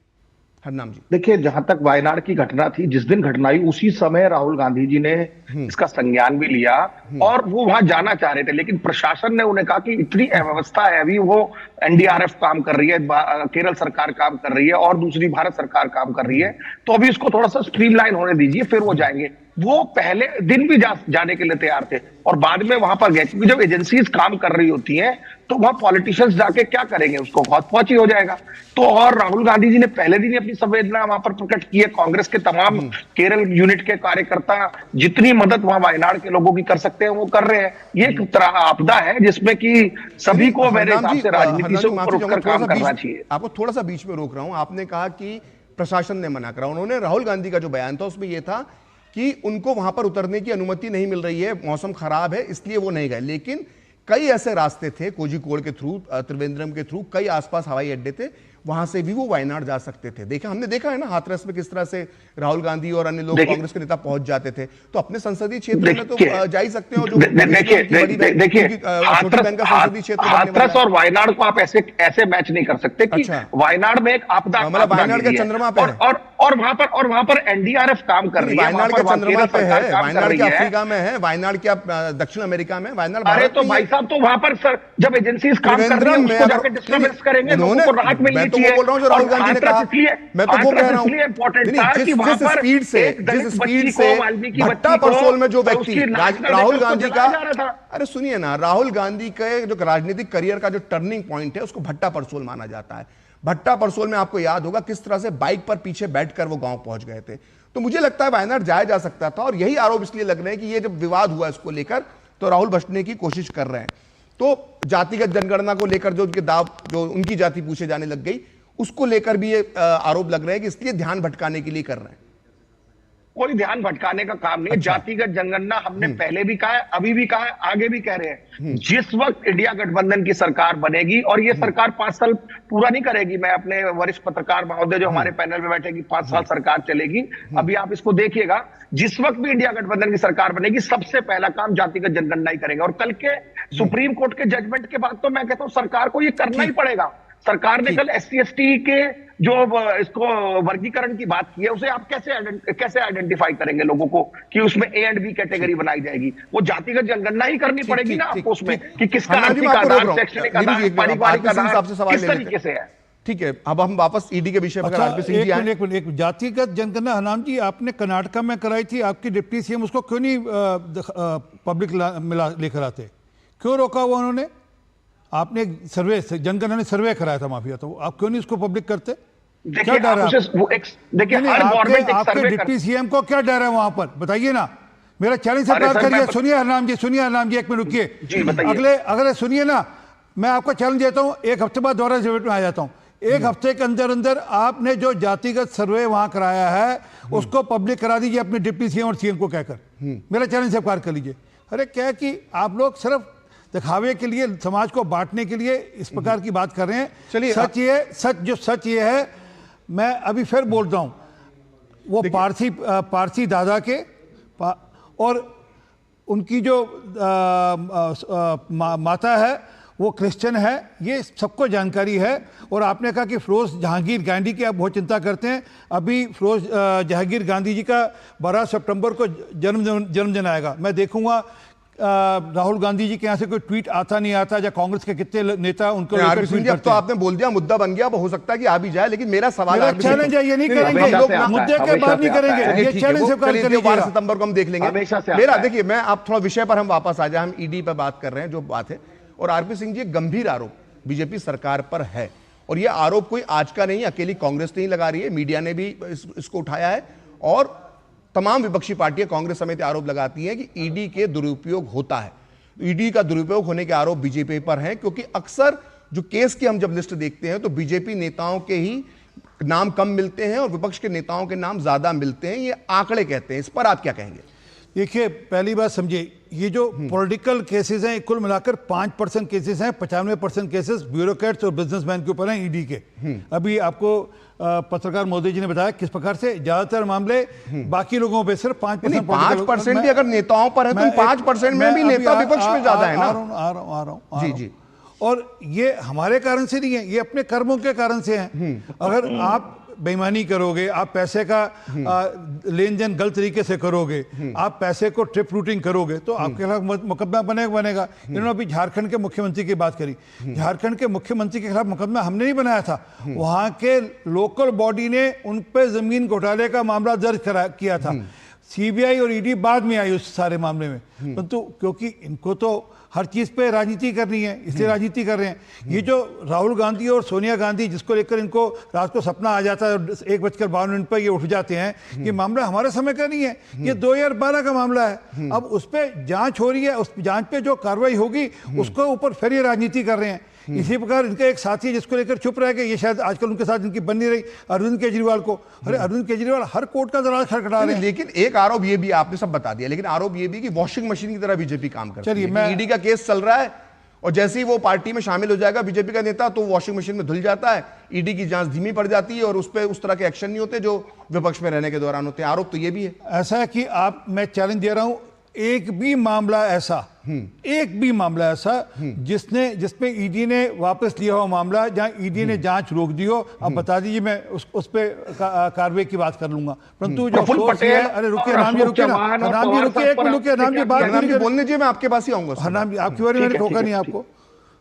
हरनाम जी, देखिए, जहां तक वायनाड की घटना थी, जिस दिन घटना हुई उसी समय राहुल गांधी जी ने इसका संज्ञान भी लिया और वो वहां जाना चाह रहे थे, लेकिन प्रशासन ने उन्हें कहा कि इतनी अव्यवस्था है, अभी वो एनडीआरएफ काम कर रही है, केरल सरकार काम कर रही है और दूसरी भारत सरकार काम कर रही है, तो अभी इसको थोड़ा सा स्ट्रीमलाइन होने दीजिए, फिर वो जाएंगे। वो पहले दिन भी जाने के लिए तैयार थे और बाद में वहां पर गए, क्योंकि जब एजेंसीज काम कर रही होती हैं तो वहां पॉलिटिशियंस जाके क्या करेंगे, उसको बहुत पहुंची हो जाएगा। तो और राहुल गांधी जी ने पहले दिन ही अपनी संवेदना वहां पर प्रकट की है। कांग्रेस के तमाम केरल यूनिट के कार्यकर्ता जितनी मदद वहां वायनाड के लोगों की कर सकते हैं वो कर रहे हैं। ये एक तरह आपदा है जिसमें कि सभी को मेरे हिसाब से राजनीति से ऊपर उठकर काम करना चाहिए। आपको थोड़ा सा बीच में रोक रहा हूं। आपने कहा कि प्रशासन ने मना करा, उन्होंने राहुल गांधी का जो बयान था उसमें यह था कि उनको वहां पर उतरने की अनुमति नहीं मिल रही है, मौसम खराब है इसलिए वो नहीं गए। लेकिन कई ऐसे रास्ते थे, कोझिकोड के थ्रू, त्रिवेंद्रम के थ्रू, कई आसपास हवाई अड्डे थे, वहां से भी वो वायनाड जा सकते थे। देखा, हमने देखा है ना हाथरस में किस तरह से राहुल गांधी और अन्य लोग, कांग्रेस के नेता पहुंच जाते थे। तो अपने संसदीय क्षेत्र में तो जा ही सकते हो। हाथरस और वायनाड को आप ऐसे मैच नहीं कर सकते कि वायनाड में एक आपदा, मतलब वायनाड के चंद्रमा पे और वहां पर एनडीआरएफ काम कर रही है, वायनाड के चंद्रमा पे है, वायनाड के अफ्रीका में है, वायनाड के दक्षिण अमेरिका में, वायनाड। अरे तो भाई साहब, तो वहां पर सर जब एजेंसीज काम कर रही है उसको जाकर डिस्टर्बेंस करेंगे, लोगों को राहत मिलनी चाहिए। बोल रहा हूं जो राहुल गांधी ने कहा, मैं तो वो कह रहा हूं, जिस स्पीड से भट्टा परसोल में जो व्यक्ति राहुल गांधी का, अरे सुनिए ना, राहुल गांधी के जो राजनीतिक करियर का जो टर्निंग पॉइंट है उसको भट्टा परसोल माना जाता है। भट्टा परसोल में आपको याद होगा किस तरह से बाइक पर पीछे बैठकर वो गांव पहुंच गए थे। तो मुझे लगता है वायनाड जाया जा सकता था और यही आरोप इसलिए लग रहे हैं कि ये जब विवाद हुआ इसको लेकर तो राहुल बचने की कोशिश कर रहे हैं। तो जातिगत जनगणना को लेकर जो उनके दाव, जो उनकी जाति पूछे जाने लग गई, उसको लेकर भी ये आरोप लग रहे हैं कि इसलिए ध्यान भटकाने के लिए कर रहे हैं। कोई ध्यान भटकाने का काम नहीं है। जातिगत जनगणना हमने पहले भी कहा है, अभी भी कहा है, आगे भी कह रहे हैं। जिस वक्त इंडिया गठबंधन की सरकार बनेगी, और ये सरकार 5 साल पूरा नहीं करेगी, मैं अपने वरिष्ठ पत्रकार महोदय जो हमारे पैनल में बैठेगी, 5 साल सरकार चलेगी, अभी आप इसको देखिएगा, जिस वक्त भी इंडिया गठबंधन की सरकार बनेगी सबसे पहला काम जातिगत जनगणना ही करेंगे। और कल के सुप्रीम कोर्ट के जजमेंट के बाद तो मैं कहता हूं सरकार को ये करना ही पड़ेगा। सरकार ने कल SC/ST के जो इसको वर्गीकरण की बात की है, उसे आप कैसे आइडेंटिफाई करेंगे लोगों को कि उसमें A and B कैटेगरी बनाई जाएगी? वो जातिगत जनगणना ही करनी पड़ेगी ना आपको उसमें कि किसका आर्थिक आधार, शैक्षणिक आधार, पारिवारिक आधार किस तरीके से है। ठीक है, अब हम वापस ईडी के विषय पर। एक जातिगत जनगणना हरनाम जी आपने कर्नाटका में कराई थी, आपकी डिप्टी सीएम उसको क्यों नहीं पब्लिक लेकर आते, क्यों रोका हुआ उन्होंने? आपने सर्वे, जनगणना ने सर्वे कराया था माफिया, तो आप क्यों नहीं उसको पब्लिक करते? क्या डर है? आपके डिप्टी सीएम को क्या डर है वहां पर, बताइए ना। मेरा चैलेंज से बात करिए। सुनिए हरनाम जी, एक मिनट रुकिए, अगले सुनिए ना, मैं आपको चैलेंज देता हूं, 1 हफ्ते बाद दोबारा डिबेट में आ जाता हूं। 1 हफ्ते के अंदर अंदर आपने जो जातिगत सर्वे वहां कराया है उसको पब्लिक करा दीजिए अपने डिप्टी सीएम और सीएम को कहकर। मेरा चैलेंज से पार कर लीजिए। अरे क्या कि आप लोग सिर्फ दिखावे के लिए, समाज को बांटने के लिए इस प्रकार की बात कर रहे हैं। चलिए, सच ये है, मैं अभी फिर बोल रहा हूं, वो पारसी दादा के और उनकी जो माता है वो क्रिश्चियन है, ये सबको जानकारी है। और आपने कहा कि फिरोज जहांगीर गांधी की आप बहुत चिंता करते हैं। अभी फिरोज जहांगीर गांधी जी का 12 सितंबर को जन्मदिन आएगा। मैं देखूंगा राहुल गांधी जी के यहाँ से कोई ट्वीट आता नहीं आता, या कांग्रेस के कितने नेता उनको आरपी सिंह जी, अब तो आपने बोल दिया, मुद्दा बन गया, अब हो सकता है कि आ भी जाए, लेकिन मेरा सवाल चैलेंज है, ये नहीं करेंगे, मुद्दे के बाद नहीं करेंगे, ये चैलेंज स्वीकार करेंगे। 12 सितंबर को हम देख लेंगे। मेरा देखिए, मैं आप थोड़ा विषय पर हम वापस आ जाए, हम ईडी पर बात कर रहे हैं जो बात है, और आरपी सिंह जी, गंभीर आरोप बीजेपी सरकार पर है, और यह आरोप कोई आज का नहीं, अकेली कांग्रेस नहीं लगा रही है, मीडिया ने भी इसको उठाया है, और तमाम विपक्षी पार्टियां कांग्रेस समेत आरोप लगाती हैं कि ईडी के दुरुपयोग होता है। ईडी का दुरुपयोग होने के आरोप बीजेपी पर हैं, क्योंकि अक्सर जो केस की हम जब लिस्ट देखते हैं तो बीजेपी नेताओं के ही नाम कम मिलते हैं और विपक्ष के नेताओं के नाम ज्यादा मिलते हैं, ये आंकड़े कहते हैं। इस पर आप क्या कहेंगे? देखिए, पहली बात समझिए, ये जो पॉलिटिकल केसेस हैं कुल मिलाकर 5% केसेस हैं, 95% केसेस ब्यूरोक्रेट्स और बिजनेसमैन के ऊपर हैं ईडी के। अभी आपको पत्रकार मोदी जी ने बताया किस प्रकार से ज्यादातर मामले बाकी लोगों पे सिर्फ 5% भी अगर नेताओं पर है तो 5% में भी नेता विपक्ष में ज्यादा है ना। आ रहा हूं जी। और ये हमारे कारण से नहीं है, ये अपने कर्मों के कारण से हैं। अगर आप बेईमानी करोगे, आप पैसे का लेन देन गलत तरीके से करोगे, आप पैसे को ट्रिप रूटिंग करोगे, तो आपके खिलाफ मुकदमा बनेगा। इन्होंने अभी झारखंड के मुख्यमंत्री की बात करी, झारखंड के मुख्यमंत्री के खिलाफ मुकदमा हमने नहीं बनाया था, वहां के लोकल बॉडी ने उन पे जमीन घोटाले का मामला दर्ज किया था। सीबीआई और ईडी बाद में आई उस सारे मामले में, परंतु क्योंकि इनको तो हर चीज पे राजनीति करनी है, इसलिए राजनीति कर रहे हैं। ये जो राहुल गांधी और सोनिया गांधी, जिसको लेकर इनको रात को सपना आ जाता है, 1:52 पर ये उठ जाते हैं, ये मामला हमारे समय का नहीं है, ये 2012 का मामला है। अब उस पर जांच हो रही है, उस जांच पे जो कार्रवाई होगी उसको ऊपर फिर ये राजनीति कर रहे हैं। इसी प्रकार इनका एक साथी जिसको लेकर चुप रह गए, ये शायद आजकल उनके साथ इनकी बन नहीं रही, अरविंद केजरीवाल को। अरे अरविंद केजरीवाल हर कोर्ट का दरवाजा खटखटा रहे हैं। लेकिन एक आरोप ये भी, आपने सब बता दिया, लेकिन आरोप ये भी कि वॉशिंग मशीन की तरह बीजेपी काम करती है। चलिए, ईडी का केस चल रहा है और जैसे ही वो पार्टी में शामिल हो जाएगा बीजेपी का नेता, तो वॉशिंग मशीन में धुल जाता है, ईडी की जांच धीमी पड़ जाती है और उस पर उस तरह के एक्शन नहीं होते जो विपक्ष में रहने के दौरान होते हैं। आरोप तो ये भी है। ऐसा है कि मैं चैलेंज दे रहा हूं, एक भी मामला ऐसा जिसपे ईडी ने वापस लिया हुआ मामला, जहां ईडी ने जांच रोक दी हो, अब बता दीजिए, मैं उस पे कार्रवाई की बात कर लूंगा। परंतु जो सोर्स है, अरे रुकिए नाम जी, रुकिए ना, नाम जी रुकिए, एक मिनट रुकिए, नाम जी बात करिए, बोलने जी, मैं आपके पास ही आऊंगा। नाम जी, आपकी बारे मैंने ठोका नहीं आपको,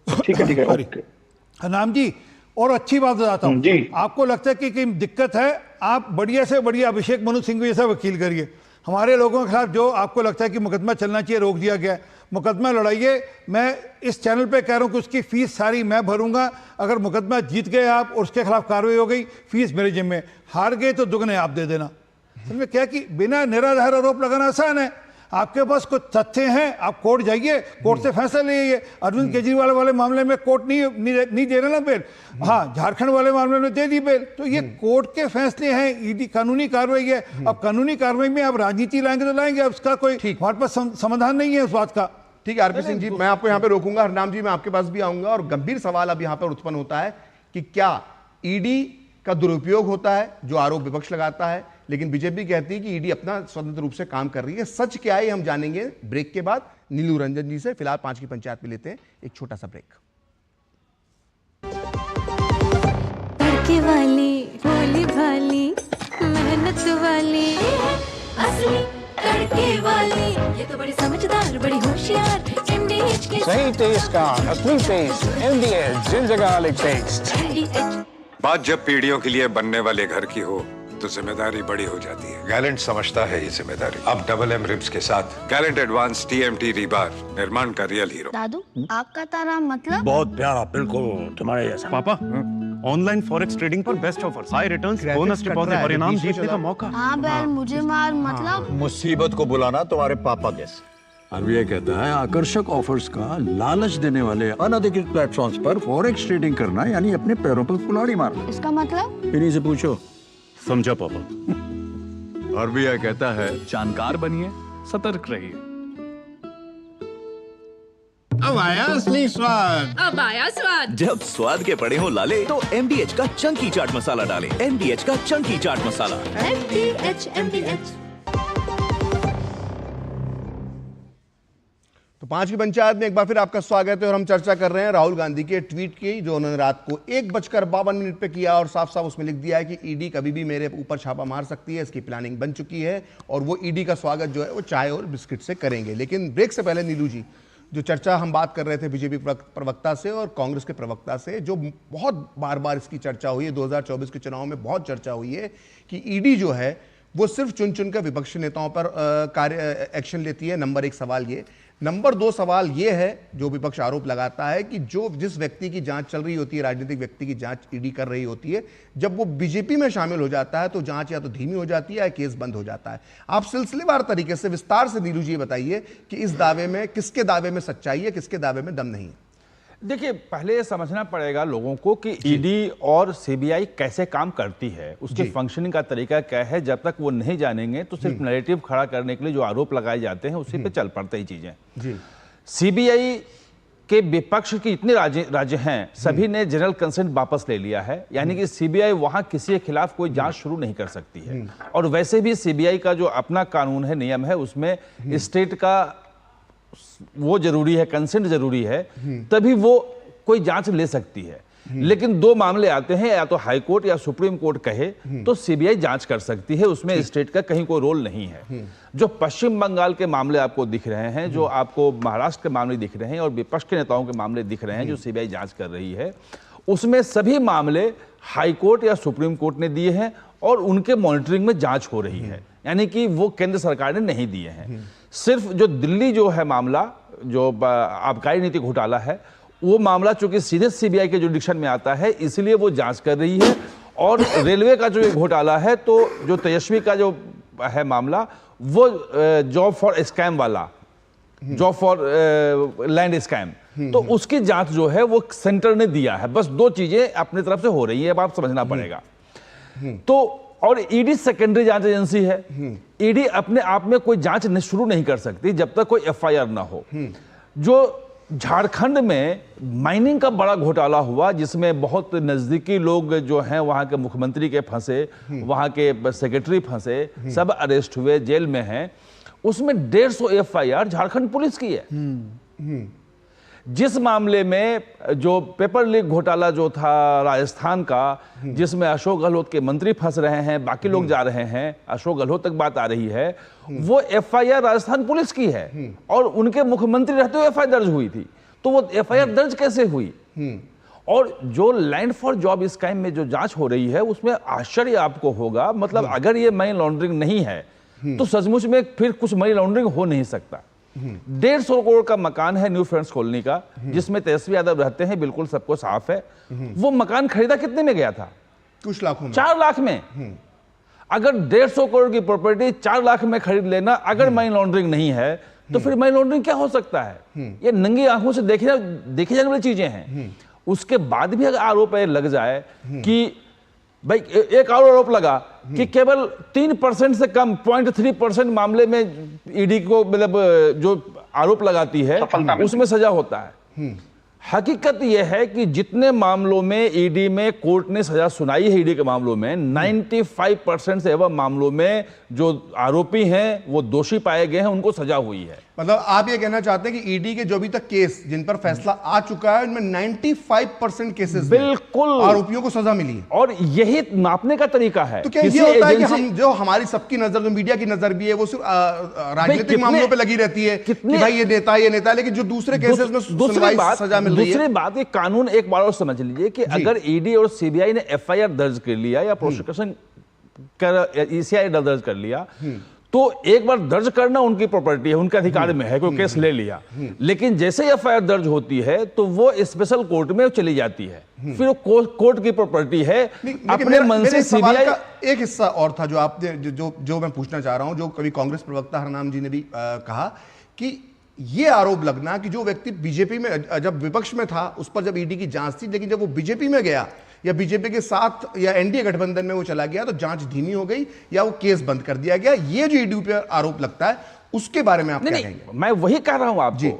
ठीक है नाम जी। और अच्छी बात बताता हूँ, आपको लगता है कि कहीं दिक्कत है, आप बढ़िया से बढ़िया अभिषेक मनु सिंघवी जैसा वकील करिए। हमारे लोगों के खिलाफ जो आपको लगता है कि मुकदमा चलना चाहिए, रोक दिया गया, मुकदमा लड़ाइए। मैं इस चैनल पे कह रहा हूं कि उसकी फीस सारी मैं भरूंगा। अगर मुकदमा जीत गए आप और उसके खिलाफ कार्रवाई हो गई, फीस मेरे जिम्मे, हार गए तो दुगने आप दे देना। समझे क्या कि बिना निराधार आरोप लगाना आसान है। आपके पास कुछ तथ्य हैं, आप कोर्ट जाइए, कोर्ट से फैसला लीजिए। अरविंद केजरीवाल वाले मामले में कोर्ट नहीं दे रहा ना बेल, हाँ झारखंड वाले मामले में दे दी बेल, तो ये कोर्ट के फैसले हैं, ईडी कानूनी कार्रवाई है। अब कानूनी कार्रवाई में आप राजनीति लाएंगे तो लाएंगे, अब उसका कोई हमारे पास समाधान नहीं है उस बात का। ठीक है आरपी सिंह जी, मैं आपको यहाँ पे रोकूंगा। हरनाम जी, मैं आपके पास भी आऊंगा। और गंभीर सवाल अब यहाँ पर उत्पन्न होता है कि क्या ईडी का दुरुपयोग होता है, जो आरोप विपक्ष लगाता है, लेकिन बीजेपी कहती है कि ईडी अपना स्वतंत्र रूप से काम कर रही है। सच क्या है हम जानेंगे ब्रेक के बाद नीलू रंजन जी से। फिलहाल 5 की पंचायत में लेते हैं एक छोटा सा ब्रेक। तड़के वाली, भोली भाली, मेहनत वाली, असली तड़के वाली, ये तो बड़ी समझदार, बड़ी होशियार, MDH के सही टेस्ट का असली taste, MDH ginger garlic paste. बात जब पीढ़ियों के लिए बनने वाले घर की हो तो जिम्मेदारी बड़ी हो जाती है। गैलेंट समझता है ये जिम्मेदारी। अब डबल M रिब्स के साथ गैलेंट एडवांस TMT रीबार, निर्माण का रियल हीरो। दादू, आपका तारा मतलब? बहुत प्यारा, बिल्कुल तुम्हारे जैसा। पापा, ऑनलाइन फॉरेक्स ट्रेडिंग पर best offers, high returns, bonus deposit और इनाम जीतने का मौका। हाँ बैल, मुझे मार मतलब? मुसीबत को बुलाना तुम्हारे पापा जैसे। आरबीआई कहता है आकर्षक ऑफर्स का लालच देने वाले अनधिकृत प्लेटफॉर्म्स पर फॉरेक्स ट्रेडिंग करना यानी अपने पैरों पर कुल्हाड़ी मारना। इसका मतलब? इन्हीं से पूछो, समझा पापा। आरबीआई कहता है जानकार बनिए, सतर्क रहिए। अब आया असली स्वाद। अब आया स्वाद। जब स्वाद के पड़े हो लाले तो MDH का चंकी चाट मसाला डालें। MDH का चंकी चाट मसाला। MDH। तो तो 5 की पंचायत में एक बार फिर आपका स्वागत है और हम चर्चा कर रहे हैं राहुल गांधी के ट्वीट की, जो उन्होंने रात को 1:52 पे किया और साफ साफ उसमें लिख दिया है कि ईडी कभी भी मेरे ऊपर छापा मार सकती है, इसकी प्लानिंग बन चुकी है और वो ईडी का स्वागत जो है वो चाय और बिस्किट से करेंगे। लेकिन ब्रेक से पहले नीलू जी, जो चर्चा हम बात कर रहे थे बीजेपी प्रवक्ता से और कांग्रेस के प्रवक्ता से, जो बहुत बार बार इसकी चर्चा हुई है, 2024 के चुनाव में बहुत चर्चा हुई है कि ईडी जो है वो सिर्फ चुन चुनकर विपक्षी नेताओं पर एक्शन लेती है। नंबर 1 सवाल ये। नंबर 2 सवाल ये है, जो विपक्ष आरोप लगाता है कि जिस व्यक्ति की जांच चल रही होती है, राजनीतिक व्यक्ति की जांच ईडी कर रही होती है, जब वो बीजेपी में शामिल हो जाता है तो जांच या तो धीमी हो जाती है या केस बंद हो जाता है। आप सिलसिलेवार तरीके से विस्तार से नीलू जी बताइए कि इस दावे में, किसके दावे में सच्चाई है, किसके दावे में दम नहीं है। देखिए, पहले ये समझना पड़ेगा लोगों को कि ईडी और सीबीआई कैसे काम करती है, उसकी फंक्शनिंग का तरीका क्या है। जब तक वो नहीं जानेंगे तो सिर्फ नैरेटिव खड़ा करने के लिए जो आरोप लगाए जाते हैं उसी पे चल पड़ते ही चीजें। सीबीआई के विपक्ष की इतने राज्य हैं, सभी ने जनरल कंसेंट वापस ले लिया है, यानी कि सीबीआई वहां किसी के खिलाफ कोई जांच शुरू नहीं कर सकती है। और वैसे भी सीबीआई का जो अपना कानून है, नियम है, उसमें स्टेट का वो जरूरी है, कंसेंट जरूरी है, तभी वो कोई जांच ले सकती है। लेकिन 2 मामले आते हैं, या तो हाई कोर्ट या सुप्रीम कोर्ट कहे तो सीबीआई जांच कर सकती है, उसमें स्टेट का कहीं कोई रोल नहीं है। जो पश्चिम बंगाल के मामले आपको दिख रहे हैं, जो आपको महाराष्ट्र के मामले दिख रहे हैं और विपक्ष के नेताओं के मामले दिख रहे हैं जो सीबीआई जांच कर रही है, उसमें सभी मामले हाई कोर्ट या सुप्रीम कोर्ट ने दिए हैं और उनके मॉनिटरिंग में जांच हो रही है, यानी कि वो केंद्र सरकार ने नहीं दिए हैं। सिर्फ जो दिल्ली जो है मामला, जो आबकारी नीति घोटाला है, वो मामला चूंकि सीधे सीबीआई के जुडिक्शन में आता है, इसलिए वो जांच कर रही है। और रेलवे का जो घोटाला है, तो जो तेजस्वी का जो है मामला, वो जॉब फॉर स्कैम वाला, जॉब फॉर लैंड स्कैम, तो उसकी जांच जो है वो सेंटर ने दिया है। बस 2 चीजें अपनी तरफ से हो रही है, अब आप समझना पड़ेगा। तो और ईडी सेकेंडरी जांच एजेंसी है, ईडी अपने आप में कोई जांच शुरू नहीं कर सकती जब तक कोई एफआईआर ना हो। जो झारखंड में माइनिंग का बड़ा घोटाला हुआ, जिसमें बहुत नजदीकी लोग जो हैं वहां के मुख्यमंत्री के फंसे, वहां के सेक्रेटरी फंसे, सब अरेस्ट हुए, जेल में हैं, उसमें 150 एफआईआर झारखंड पुलिस की है। जिस मामले में जो पेपर लीक घोटाला जो था राजस्थान का, जिसमें अशोक गहलोत के मंत्री फंस रहे हैं, बाकी लोग जा रहे हैं, अशोक गहलोत तक बात आ रही है, वो एफआईआर राजस्थान पुलिस की है और उनके मुख्यमंत्री रहते हुए एफआईआर दर्ज हुई थी। तो वो एफआईआर दर्ज कैसे हुई? और जो लैंड फॉर जॉब स्कैम में जो जांच हो रही है, उसमें आश्चर्य आपको होगा, मतलब अगर ये मनी लॉन्ड्रिंग नहीं है तो सचमुच में फिर कुछ मनी लॉन्ड्रिंग हो नहीं सकता। 150 करोड़ का मकान है न्यू फ्रेंड्स कॉलोनी का, जिसमें तेजस्वी यादव रहते हैं, बिल्कुल सबको साफ है। वो मकान खरीदा कितने में गया था? कुछ लाखों में, 4 लाख में। अगर 150 करोड़ की प्रॉपर्टी 4 लाख में खरीद लेना, अगर मनी लॉन्ड्रिंग नहीं है, तो फिर मनी लॉन्ड्रिंग क्या हो सकता है? ये नंगी आंखों से देखी जाने वाली चीजें हैं। उसके बाद भी अगर आरोप लग जाए कि भाई, एक और आरोप लगा कि केवल 3% से कम 0.3% मामले में ईडी को, मतलब जो आरोप लगाती है उसमें सजा होता है। हकीकत यह है कि जितने मामलों में ईडी में कोर्ट ने सजा सुनाई है, ईडी के मामलों में 95% से एवं मामलों में जो आरोपी हैं वो दोषी पाए गए हैं, उनको सजा हुई है। मतलब आप ये कहना चाहते हैं कि ईडी के जो अभी तक केस जिन पर फैसला आ चुका है, उनमें 95% केसेस बिल्कुल आरोपियों को सजा मिली है। और यही मापने का तरीका है। तो क्या ये होता है कि हम, जो हमारी सबकी नजर, जो मीडिया की नजर भी है, वो सिर्फ राजनीतिक मामलों पे लगी रहती है कि भाई ये नेता है, ये नेता है, लेकिन जो दूसरे केसेस में सजा मिल रही है। दूसरी बात, ये कानून एक बार और समझ लीजिए कि अगर ईडी और सीबीआई ने एफआईआर दर्ज कर लिया या प्रोसिक्यूशन कर ईसीआई दर्ज कर लिया, तो एक बार दर्ज करना उनकी प्रॉपर्टी है, उनके अधिकार में है, कोई केस ले लिया। लेकिन जैसे एफआईआर दर्ज होती है तो वो स्पेशल कोर्ट में चली जाती है, फिर वो कोर्ट की प्रॉपर्टी है। अपने मन से सीबीआई का एक हिस्सा और था जो आपने, जो मैं पूछना चाह रहा हूं, जो कभी कांग्रेस प्रवक्ता हरनाम जी ने भी कहा कि ये आरोप लगना कि जो व्यक्ति बीजेपी में, जब विपक्ष में था, उस पर जब ईडी की जांच थी, लेकिन जब वो बीजेपी में गया या बीजेपी के साथ या एनडीए गठबंधन में वो चला गया, तो जांच धीमी हो गई या वो केस बंद कर दिया गया। ये जो ईडी पर आरोप लगता है, उसके बारे में आप क्या कहेंगे? मैं वही कह रहा हूं आपको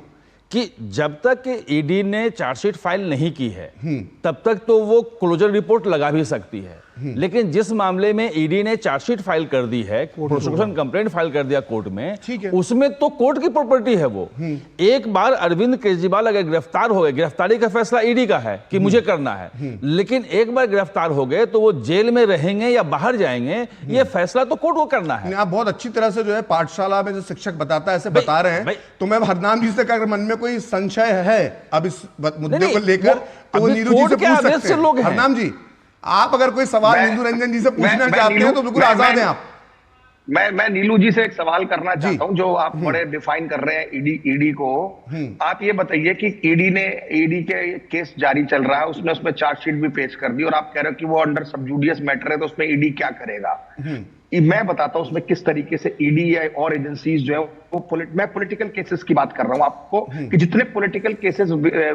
कि जब तक ईडी ने चार्जशीट फाइल नहीं की है, तब तक तो वो क्लोजर रिपोर्ट लगा भी सकती है। लेकिन जिस मामले में ईडी ने चार्जशीट फाइल कर दी है, प्रोसिक्यूशन कंप्लेंट फाइल कर दिया कोर्ट में, उसमें तो कोर्ट की प्रॉपर्टी है वो। एक बार अरविंद केजरीवाल अगर गिरफ्तार हो गए, गिरफ्तारी का फैसला ईडी का है कि मुझे करना है, लेकिन एक बार गिरफ्तार हो गए तो वो जेल में रहेंगे या बाहर जाएंगे, ये फैसला तो कोर्ट को करना है। आप बहुत अच्छी तरह से जो है पाठशाला में जो शिक्षक बताता है ऐसे बता रहे हैं, तो मैं हरनाम जी से अगर मन में कोई संशय है अब इस मुद्दे को लेकर तो वो नीलू जी से पूछ सकते हैं। हरनाम जी, आप अगर कोई सवाल नीलू रंजन जी से पूछना चाहते हैं तो बिल्कुल आजाद हैं आप। मैं नीलू जी से एक सवाल करना चाहता हूं, जो आप बड़े डिफाइन कर रहे हैं ईडी को। आप ये बताइए कि ईडी के केस जारी चल रहा है, उसमें चार्जशीट भी पेश कर दी और आप कह रहे हो कि वो अंडर सब जुडियस मैटर है, तो उसमें ईडी क्या करेगा? मैं बताता हूं उसमें किस तरीके से ईडी या और एजेंसीज जो है वो मैं पॉलिटिकल केसेस की बात कर रहा हूं आपको, कि जितने पॉलिटिकल केसेस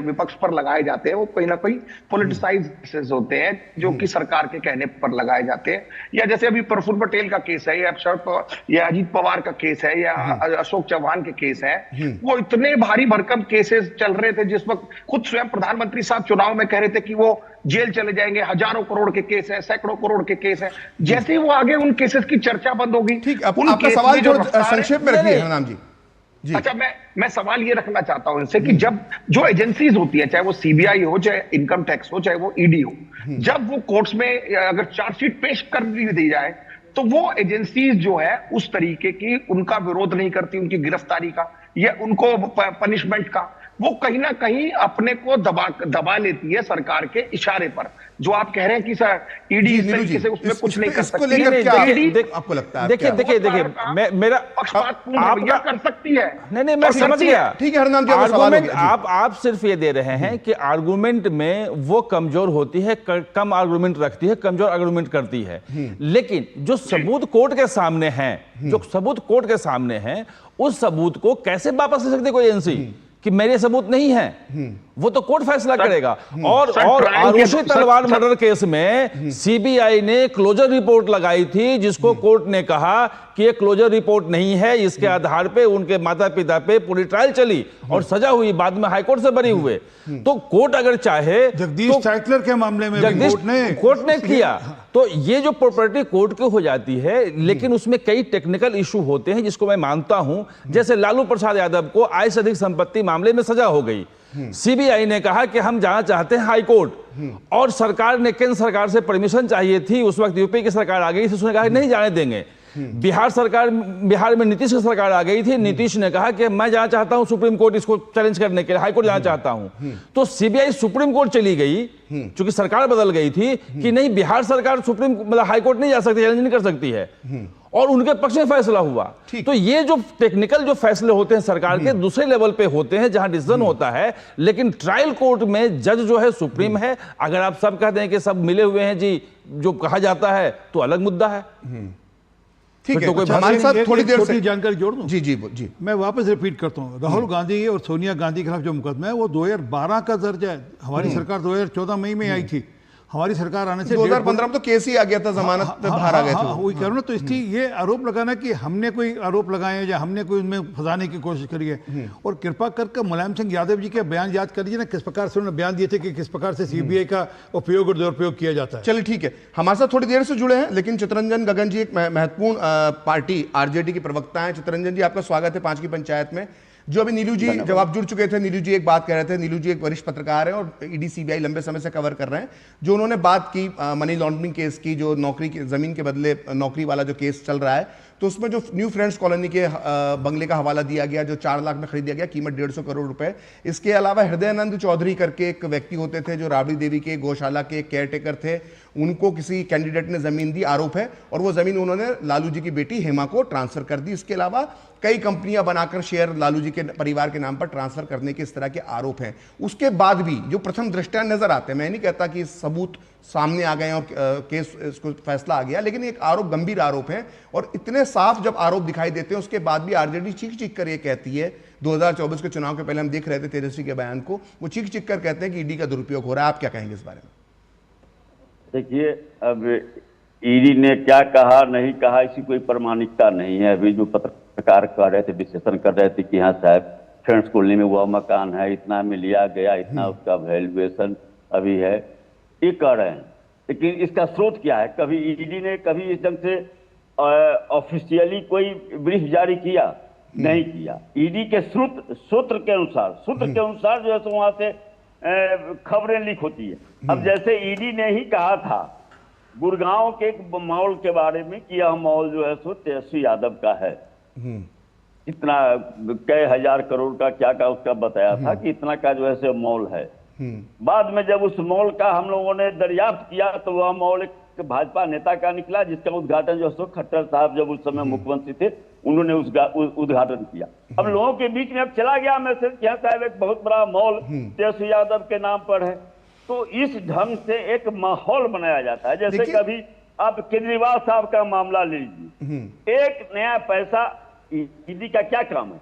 विपक्ष पर लगाए जाते हैं वो कहीं ना कहीं पॉलिटिसाइज्ड केसेस होते हैं, जो कि सरकार के कहने पर लगाए जाते हैं। या जैसे अभी प्रफुल्ल पटेल का केस है, या अजीत पवार का केस है, या अशोक चौहान के केस है, वो इतने भारी भरकम केसेस चल रहे थे जिस वक्त खुद स्वयं प्रधानमंत्री साहब चुनाव में कह रहे थे कि वो जेल चले जाएंगे, हजारों करोड़ के केस है, सैकड़ों करोड़ के केस है। जैसे ही वो आगे उन केसेस की चर्चा बंद होगी, ठीक, आपका सवाल जो संक्षेप में रखिए हरनाम जी। अच्छा, मैं सवाल ये रखना चाहता हूं इनसे कि जब जो एजेंसीज होती है, चाहे वो सीबीआई हो, चाहे इनकम टैक्स हो, चाहे वो ईडी हो, जब वो कोर्ट्स में अगर चार्जशीट पेश कर दी जाए तो वो एजेंसीज जो है उस तरीके की उनका विरोध नहीं करती, उनकी गिरफ्तारी का या उनको पनिशमेंट का, वो कहीं ना कहीं अपने को दबा लेती है सरकार के इशारे पर। जो आप कह रहे हैं कि सर ईडी इस तरीके से उसमें कुछ नहीं कर सकती, आपको लगता है? देखिए मेरा पक्षपातपूर्ण कर सकती है। नहीं, मैं समझ गया। ठीक है हरनाम जी, आर्गुमेंट आप सिर्फ ये दे रहे हैं कि आर्गुमेंट में वो कमजोर होती है, कम आर्गुमेंट रखती है, कमजोर आर्गुमेंट करती है। लेकिन जो सबूत कोर्ट के सामने है, उस सबूत को कैसे वापस ले सकती कोई एजेंसी कि मेरे सबूत नहीं है? वो तो कोर्ट फैसला करेगा। और आरुषि तलवार मर्डर केस में सीबीआई ने क्लोजर रिपोर्ट लगाई थी, जिसको कोर्ट ने कहा कि ये क्लोजर रिपोर्ट नहीं है, इसके आधार पे उनके माता पिता पे पूरी ट्रायल चली और सजा हुई, बाद में हाईकोर्ट से बरी हुए। तो कोर्ट अगर चाहे, जगदीश चाइटलर के मामले में कोर्ट ने किया, तो ये जो प्रॉपर्टी कोर्ट की हो जाती है, लेकिन उसमें कई टेक्निकल इशू होते हैं जिसको मैं मानता हूं। जैसे लालू प्रसाद यादव को आय से अधिक संपत्ति मामले में सजा हो गई, सीबीआई ने कहा कि हम जाना चाहते हैं हाई कोर्ट, और सरकार ने, केंद्र सरकार से परमिशन चाहिए थी, उस वक्त यूपी की सरकार आ गई थी, उसने कहा नहीं जाने देंगे। बिहार में नीतीश की सरकार आ गई थी, नीतीश ने कहा कि मैं जाना चाहता हूं सुप्रीम कोर्ट, इसको चैलेंज करने के लिए हाई कोर्ट जाना चाहता हूं। तो सीबीआई सुप्रीम कोर्ट चली गई, क्योंकि सरकार बदल गई थी, कि नहीं बिहार सरकार सुप्रीम मतलब हाई कोर्ट नहीं जा सकती, चैलेंज नहीं कर सकती है, और उनके पक्ष में फैसला हुआ। तो ये जो टेक्निकल जो फैसले होते हैं सरकार के, दूसरे लेवल पे होते हैं जहां डिसीजन होता है, लेकिन ट्रायल कोर्ट में जज जो है सुप्रीम है। अगर आप सब कहते हैं कि सब मिले हुए हैं जी, जो कहा जाता है, तो अलग मुद्दा है। ठीक है, तो हमारे साथ थोड़ी देर से जानकारी जोड़ दूं। जी मैं वापस रिपीट करता हूं, राहुल गांधी और सोनिया गांधी के खिलाफ जो मुकदमा है वो 2012 का दर्ज है। हमारी सरकार 2014 मई में आई थी। हमारी सरकार आने से 2015 में तो केस ही आ गया था, जमानत पे बाहर आ गए थे। वही कह रहा हूं। तो इसलिए ये आरोप लगाना कि हमने कोई आरोप लगाए या हमने कोई उनमें फंसाने की कोशिश करी है, और कृपा करके मुलायम सिंह यादव जी के बयान याद कर लीजिए ना, किस प्रकार से उन्होंने बयान दिए थे कि किस प्रकार से सीबीआई का उपयोग और दुरुपयोग किया जाता है। चलिए ठीक है, हमारे साथ थोड़ी देर से जुड़े हैं, लेकिन चितरंजन गगन जी एक महत्वपूर्ण पार्टी आरजेडी की प्रवक्ता है। चितरंजन जी, आपका स्वागत है 5 की पंचायत में। जो अभी नीलू जी जब आप जुड़ चुके थे, नीलू जी एक बात कह रहे थे। नीलू जी एक वरिष्ठ पत्रकार हैं और ईडी सीबीआई लंबे समय से कवर कर रहे हैं। जो उन्होंने बात की मनी लॉन्ड्रिंग केस की, जो नौकरी की, जमीन के बदले नौकरी वाला जो केस चल रहा है, तो उसमें जो न्यू फ्रेंड्स कॉलोनी के बंगले का हवाला दिया गया, जो 4 लाख में खरीदा गया, कीमत 150 करोड़ रुपए। इसके अलावा हृदयानंद चौधरी करके एक व्यक्ति होते थे, जो राबड़ी देवी के गौशाला के केयर टेकर थे, उनको किसी कैंडिडेट ने जमीन दी, आरोप है, और वो जमीन उन्होंने लालू जी की बेटी हेमा को ट्रांसफर कर दी। इसके अलावा कई कंपनियां बनाकर शेयर लालू जी के परिवार के नाम पर ट्रांसफर करने के इस तरह के आरोप हैं। उसके बाद भी जो प्रथम दृष्टया नजर आते हैं, मैं नहीं कहता कि सबूत सामने आ गए और केस इसको फैसला आ गया, लेकिन एक आरोप, गंभीर आरोप है, और इतने साफ जब आरोप दिखाई देते हैं, उसके बाद भी आरजेडी चीख चीख कर ये कहती है। 2024 के चुनाव के पहले हम देख रहे थे तेजस्वी के बयान को, वो चीख चीख कर कहते हैं कि ईडी का दुरुपयोग हो रहा है। आप क्या कहेंगे इस बारे में? देखिए, अब ईडी ने क्या कहा नहीं कहा, इसकी कोई प्रमाणिकता नहीं है। अभी जो पत्रकार कर रहे थे, विश्लेषण कर रहे थे कि हाँ साहब, फ्रेंड्स कॉलोनी में वह मकान है, इतना में लिया गया, इतना उसका वैल्यूएशन अभी है, ये कह रहे हैं। लेकिन इसका स्रोत क्या है? कभी ईडी ने कभी इस ढंग से ऑफिशियली कोई ब्रीफ जारी किया? नहीं किया। ईडी के सूत्र के अनुसार जो है तो वहां से खबरें लीक होती है। अब जैसे ईडी ने ही कहा था गुड़गांव के एक मॉल के बारे में कि यह मॉल जो है सो तेजस्वी यादव का है, इतना कई हजार करोड़ का क्या का उसका बताया था कि इतना का जो है सो मॉल है। बाद में जब उस मॉल का हम लोगों ने दरियाफ्त किया तो वह मॉल एक भाजपा नेता का निकला, जिसका उद्घाटन जो है खट्टर साहब जब उस समय मुख्यमंत्री थे उन्होंने उद्घाटन किया। अब लोगों के बीच में अब चला गया मैसेज कि साहब एक बहुत बड़ा मॉल तेजस्वी यादव के नाम पर है। तो इस ढंग से एक माहौल बनाया जाता है। जैसे कभी आप केजरीवाल साहब का मामला लीजिए, एक नया पैसा, ईडी का क्या काम है?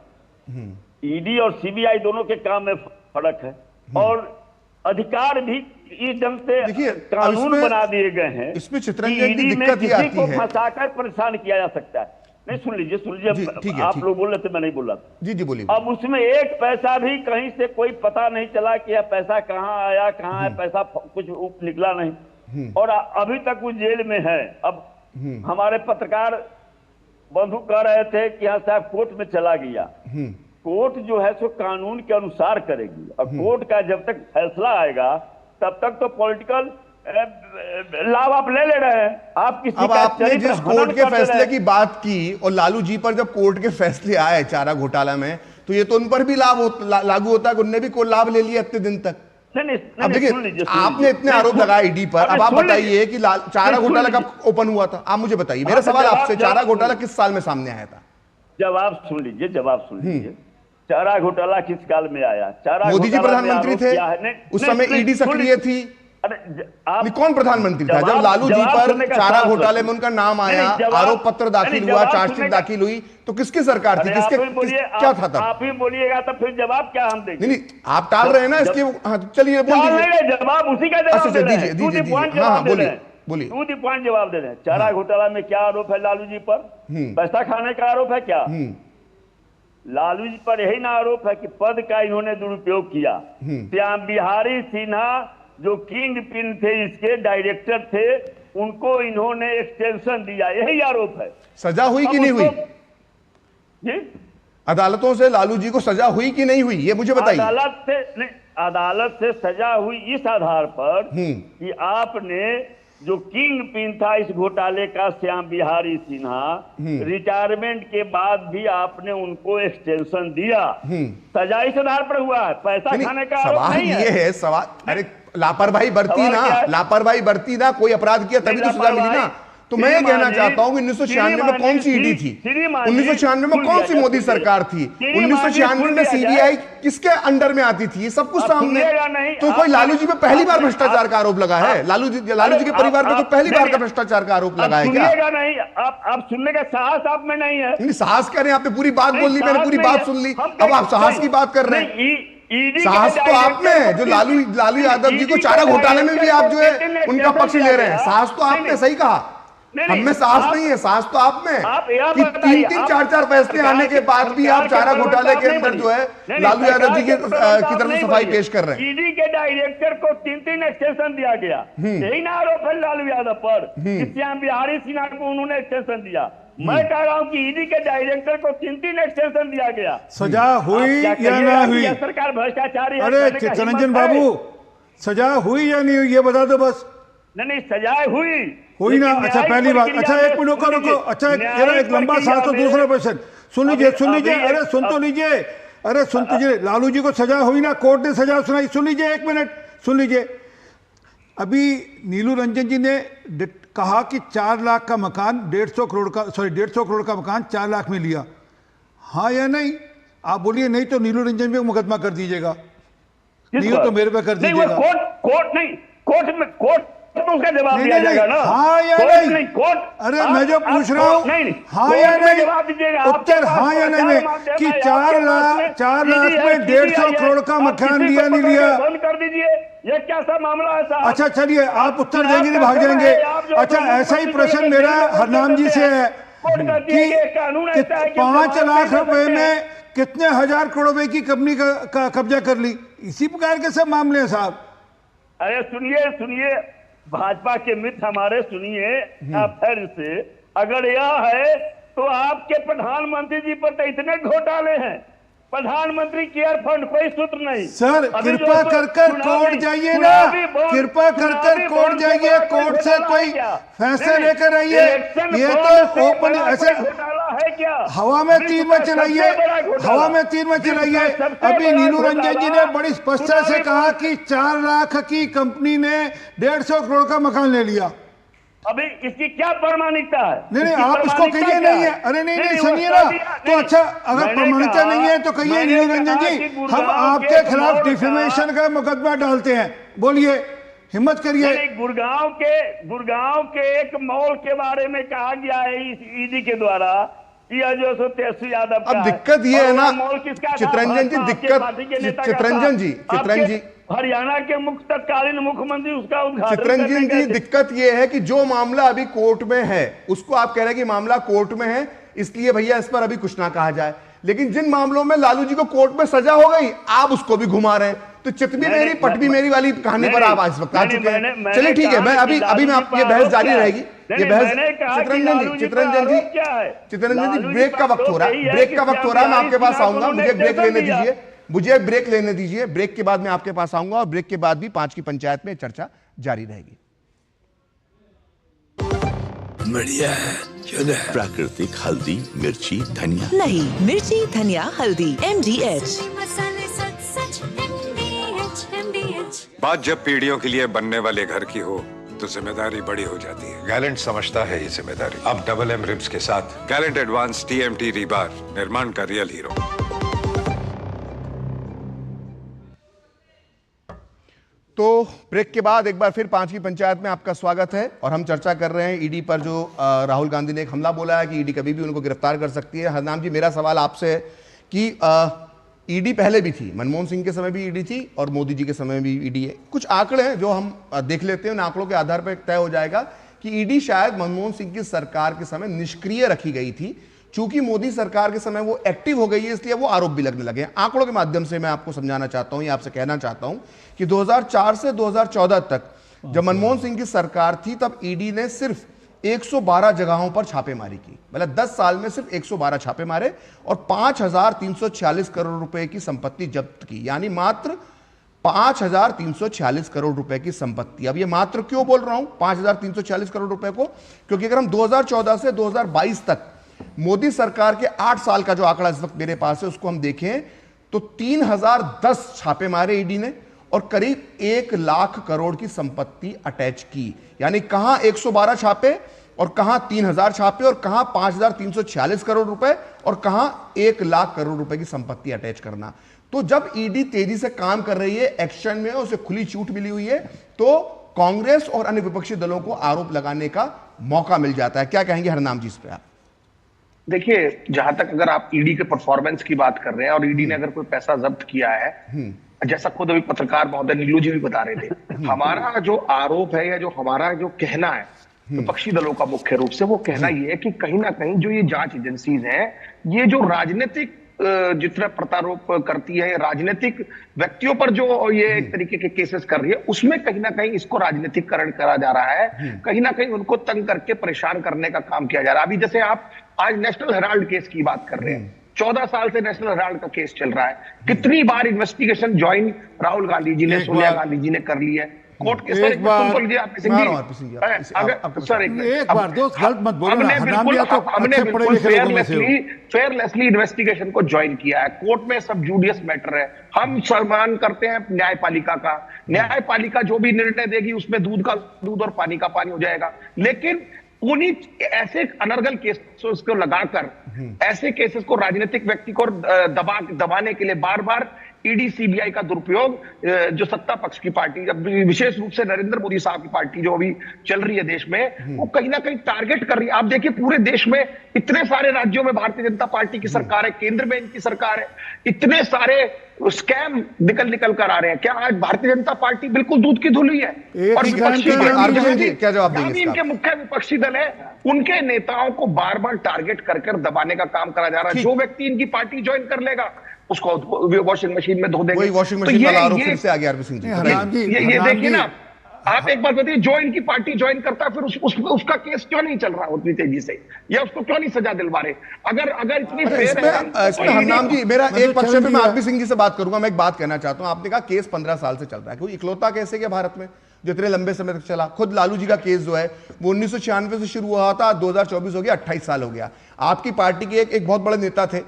ईडी और सीबीआई दोनों के काम में फर्क है और अधिकार भी इस ढंग से कानून बना दिए गए हैं। इसमें चित्रंजन की दिक्कत ये आती है, फंसाकर परेशान किया जा सकता है। नहीं, सुन लीजिए, आप लोग बोल रहे थे, मैं नहीं बोल रहा था। जी बोलिए। अब उसमें एक पैसा भी कहीं से कोई पता नहीं चला कि यह पैसा कहाँ आया, कहाँ है पैसा, कुछ निकला नहीं और अभी तक वो जेल में है। अब हमारे पत्रकार बंधु कह रहे थे कि यहाँ साहब कोर्ट में चला गया। कोर्ट जो है सो कानून के अनुसार करेगी और कोर्ट का जब तक फैसला आएगा तब तक तो पॉलिटिकल लाभ आप ले रहे हैं। आप किसी अब आपने जिस कोर्ट के फैसले की बात की और लालू जी पर जब कोर्ट के फैसले आए चारा घोटाला में, तो ये तो उन पर भी लागू होता है, उनने भी कोई लाभ ले लिया इतने दिन तक। अब देखिए, आपने इतने आरोप लगाए ईडी पर, अब आप बताइए कि चारा घोटाला कब ओपन हुआ था? आप मुझे बताइए, मेरा सवाल आपसे, चारा घोटाला किस साल में सामने आया था? जवाब सुन लीजिए। चारा घोटाला किस काल में आया? मोदी जी प्रधानमंत्री थे उस समय, ईडी सक्रिय थी। कौन प्रधानमंत्री था जब लालू जी पर चारा घोटाले में उनका नाम आया, आरोप पत्र दाखिल हुआ, चार्जशीट दाखिल हुई, तो किसकी सरकार थी, क्या था तब? आप ही बोलिएगा तो फिर जवाब क्या हम देंगे? नहीं, आप टाल रहे हैं ना इसके। चलिए बोल दीजिए जवाब, उसी का जवाब दीजिए। बोलिए, टू द पॉइंट जवाब दे रहे हैं। चारा घोटाला में क्या आरोप है लालू जी पर? पैसा खाने का आरोप है क्या? लालू जी पर यही ना आरोप है कि पद का इन्होंने दुरुपयोग किया। श्याम बिहारी सिन्हा जो किंग पिन थे, इसके डायरेक्टर थे, उनको इन्होंने एक्सटेंशन दिया, यही आरोप है। सजा हुई कि नहीं हुई? जी, अदालतों से लालू जी को सजा हुई कि नहीं हुई, ये मुझे बताइए। अदालत से सजा हुई इस आधार पर कि आपने जो किंग पिन था इस घोटाले का, श्याम बिहारी सिन्हा, रिटायरमेंट के बाद भी आपने उनको एक्सटेंशन दिया। सजा इस आधार पर हुआ है, पैसा खाने का आरोप नहीं है। ये है सवाल, अरे लापरवाही बरती ना, कोई अपराध किया तभी तो सजा मिली ना। तो मैं ये कहना चाहता हूँ कि 1996 में कौन सी ईडी थी? 1996 में कौन सी मोदी सरकार थी? 1996 में सीबीआई किसके अंडर में आती थी? ये सब कुछ सामने। तो कोई लालू जी पे पहली बार भ्रष्टाचार का आरोप लगा है? लालू जी के परिवार पे तो पहली बार का भ्रष्टाचार का आरोप लगा है क्या? नहीं, आप सुनने का साहस आप में नहीं है। नहीं, साहस करें, आपने पूरी बात बोल ली, मैंने पूरी बात सुन ली, अब आप साहस की बात कर रहे हैं। साहस तो आप में, जो लालू यादव जी को चारा घोटाले में भी आप जो है उनका पक्ष ले रहे हैं, साहस तो आपने, सही कहा, हमें साहस नहीं है, साहस तो आप में कि 3-3, 4-4 फैसले आने के बाद भी आप चारा घोटाले के अंदर जो है लालू यादव जी की तरफ से सफाई पेश कर रहे हैं। ईडी के डायरेक्टर को 3-3 एक्सटेंशन दिया गया, यही ना आरोप है लालू यादव पर। श्याम बिहारी सिन्हा को उन्होंने एक्सटेंशन दिया। मैं कह रहा हूं कि ईडी के डायरेक्टर को 3-3 एक्सटेंशन दिया गया। सजा हुई या ना हुई? सरकार भ्रष्टाचारी। अरे चित्तरंजन बाबू, सजा हुई या नहीं हुई ये बता दो बस। नहीं, सजाए हुई ना। अच्छा, पहली बात। अच्छा, एक मिनट रुको। अच्छा, एक लंबा सांस तो दूसरा क्वेश्चन सुन लीजिए। अरे सुन तो लीजिए। लालू जी को सजा हुई ना, कोर्ट ने सजा सुनाई। सुन लीजिए, एक मिनट सुन लीजिए। अभी नीलू रंजन जी ने कहा कि 4 लाख का मकान 150 करोड़ का मकान 4 लाख में लिया, हाँ या नहीं? आप बोलिए नहीं तो नीलू रंजन पे मुकदमा कर दीजिएगा, नहीं तो मेरे पे कर दीजिएगा। कोर्ट तो उसका जवाब दिया जाएगा ना। हाँ या नहीं? अरे मैं जो पूछ रहा हूँ, हाँ या नहीं? उत्तर हाँ या नहीं कि 4 लाख में 150 करोड़ का मकान लिया नहीं लिया? बंद कर दीजिए, ये कैसा मामला है साहब? अच्छा चलिए, आप उत्तर देंगे नहीं भाग जाएंगे। अच्छा, ऐसा ही प्रश्न मेरा हरनाम जी से है कि 5 लाख रुपए में कितने हजार करोड़ रुपए की कंपनी का कब्जा कर ली? इसी प्रकार के सब मामले हैं साहब। अरे सुनिए, भाजपा के मित्र हमारे सुनिए फिर से, अगर यह है तो आपके प्रधानमंत्री जी पर तो इतने घोटाले हैं, प्रधानमंत्री केयर फंड कोई सूत्र नहीं। सर कृपा कर कर कोर्ट जाइए ना, कृपा कर कर कोर्ट जाइए, कोर्ट से कोई फैसला लेकर आइए। ये तो ओपन ऐसे हवा में तीर में चलाइए, हवा में तीर में चलाइए। अभी नीलू रंजन जी ने बड़ी स्पष्टता से कहा कि 4 लाख की कंपनी ने 150 करोड़ का मकान ले लिया। अभी इसकी क्या प्रामाणिकता है? नहीं आप इसको कहिए नहीं है। अरे नहीं सुनिए ना, तो अच्छा अगर प्रामाणिकता नहीं है तो कहिए नीलू रंजन जी हम आपके खिलाफ डिफेमेशन का मुकदमा डालते हैं, बोलिए, हिम्मत करिए। गुड़गांव के एक मॉल के बारे में कहा गया है ईडी के द्वारा, यह जो सो तेजस्वी यादव। अब दिक्कत ये है ना चित्रंजन जी, चित्रंजन जी हरियाणा के तत्कालीन मुख्यमंत्री उसका उद्घाटन। चित्रंजन जी दिक्कत यह है कि जो मामला अभी कोर्ट में है उसको आप कह रहे हैं कि मामला कोर्ट में है इसलिए भैया इस पर अभी कुछ ना कहा जाए, लेकिन जिन मामलों में लालू जी को कोर्ट में सजा हो गई आप उसको भी घुमा रहे हैं। तो चित भी मेरी पट भी मेरी वाली कहानी पर आप इस वक्त आ चुके हैं। चलिए ठीक है, मैं अभी आप ये बहस जारी रहेगी, ये बहस। चित्रंजन जी ब्रेक का वक्त हो रहा है, ब्रेक का वक्त हो रहा है, मैं आपके पास आऊंगा, मुझे ब्रेक लेने दीजिए, मुझे एक ब्रेक लेने दीजिए, ब्रेक के बाद मैं आपके पास आऊंगा और ब्रेक के बाद भी 5 की पंचायत में चर्चा जारी रहेगी। बढ़िया है, प्राकृतिक हल्दी मिर्ची धनिया नहीं, मिर्ची धनिया हल्दी MDH। बात जब पीढ़ियों के लिए बनने वाले घर की हो तो जिम्मेदारी बड़ी हो जाती है। गैलेंट समझता है ये जिम्मेदारी। अब डबल M रिब्स के साथ गैलेंट एडवांस TMT रीबार, निर्माण का रियल हीरो। तो ब्रेक के बाद एक बार फिर 5 की पंचायत में आपका स्वागत है और हम चर्चा कर रहे हैं ईडी पर। जो राहुल गांधी ने एक हमला बोला है कि ईडी कभी भी उनको गिरफ्तार कर सकती है। हरनाम जी, मेरा सवाल आपसे है कि ईडी पहले भी थी, मनमोहन सिंह के समय भी ईडी थी और मोदी जी के समय भी ईडी है। कुछ आंकड़े हैं जो हम देख लेते हैं, उन आंकड़ों के आधार पर तय हो जाएगा कि ईडी शायद मनमोहन सिंह की सरकार के समय निष्क्रिय रखी गई थी, चूंकि मोदी सरकार के समय वो एक्टिव हो गई है इसलिए वो आरोप भी लगने लगे हैं। आंकड़ों के माध्यम से मैं आपको समझाना चाहता हूं, या आपसे कहना चाहता हूं कि 2004 से 2014 तक जब मनमोहन सिंह की सरकार थी तब ईडी ने सिर्फ 112 जगहों पर छापेमारी की, मतलब 10 साल में सिर्फ 112 छापे मारे और 5346 करोड़ रुपए की संपत्ति जब्त की, यानी मात्र 5346 करोड़ रुपए की संपत्ति। अब ये मात्र क्यों बोल रहा हूं 5346 करोड़ रुपए को, क्योंकि अगर हम 2014 से 2022 तक मोदी सरकार के 8 साल का जो आंकड़ा इस वक्त मेरे पास है उसको हम देखें तो 3010 छापे मारे ईडी ने और करीब 1 लाख करोड़ की संपत्ति अटैच की। यानी कहां 112 छापे और कहां 3000 छापे और कहां 5346 करोड़ रुपए और कहां 1 लाख करोड़ रुपए की संपत्ति अटैच करना। तो जब ईडी तेजी से काम कर रही है, एक्शन में उसे खुली छूट मिली हुई है, तो कांग्रेस और अन्य विपक्षी दलों को आरोप लगाने का मौका मिल जाता है। क्या कहेंगे हरनाम जी इस पे आप? देखिए, जहां तक अगर आप ईडी के परफॉर्मेंस की बात कर रहे हैं और ईडी ने अगर कोई पैसा जब्त किया है, जैसा खुद अभी पत्रकार महोदय नीलू जी भी बता रहे थे, हमारा जो आरोप है या जो हमारा जो कहना है विपक्षी दलों का मुख्य रूप से वो कहना ये है कि कहीं ना कहीं जो ये जांच एजेंसीज हैं, ये जो राजनीतिक जितना प्रत्यारोप करती है, राजनीतिक व्यक्तियों पर जो ये एक तरीके के केसेस कर रही है, उसमें कहीं ना कहीं इसको राजनीतिकरण करा जा रहा है, कहीं ना कहीं उनको तंग करके परेशान करने का काम किया जा रहा है। अभी जैसे आप आज नेशनल हेराल्ड केस की बात कर रहे हैं, 14 साल से नेशनल हेराल्ड का केस चल रहा है। कितनी बार इन्वेस्टिगेशन ज्वाइन राहुल गांधी जी ने, सोनिया गांधी जी ने कर ली है कोर्ट के। एक बार दोस्त गलत मत बोलो ना, हमने बिल्कुल फेयरलेसली इन्वेस्टिगेशन को ज्वाइन किया है। कोर्ट में सब जूडियस मैटर है, हम सम्मान करते हैं न्यायपालिका का। न्यायपालिका जो भी निर्णय देगी उसमें दूध का दूध और पानी का पानी हो जाएगा। लेकिन उन्हीं ऐसे अनर्गल केसेस को लगाकर ऐसे केसेस को राजनीतिक व्यक्ति को दबाने के लिए बार बार ईडी सीबीआई का दुरुपयोग जो सत्ता पक्ष की पार्टी, विशेष रूप से नरेंद्र मोदी साहब की पार्टी जो अभी चल रही है देश में, वो कहीं ना कहीं टारगेट कर रही है। आप देखिए पूरे देश में इतने सारे राज्यों में भारतीय जनता पार्टी की सरकार है, केंद्र में इनकी सरकार है, इतने सारे स्कैम निकल कर आ रहे हैं। क्या आज भारतीय जनता पार्टी बिल्कुल दूध की धुली है? और विपक्षी क्या जवाब देंगे? इनके मुख्य विपक्षी दल है, उनके नेताओं को बार बार टारगेट कर दबाने का काम करा जा रहा है। जो व्यक्ति इनकी पार्टी ज्वाइन कर लेगा उसको वॉशिंग मशीन में धो देंगे। वही वॉशिंग मशीन वाला आरोप फिर से आ गया आरपी सिंह जी। ये देखिए ना, आप एक बात बताइए, जो इनकी पार्टी ज्वाइन करता है फिर उसका केस क्यों नहीं चल रहा उतनी तेजी से, या उसको क्यों नहीं सजा दिलवा रहे? अगर इतनी फेयर है इसमें हरनाम जी, मेरा एक पक्ष पे मैं आरपी सिंह जी से बात करूंगा। मैं एक बात कहना चाहता हूं, आपने कहा केस 15 साल से चल रहा है, कोई इकलौता केस है क्या भारत में जो इतने लंबे समय तक चला? खुद लालू जी का केस जो है वो 1996 से शुरू हुआ था, 2024 हो गया, 28 साल हो गया। आपकी पार्टी के एक बहुत बड़े नेता थे,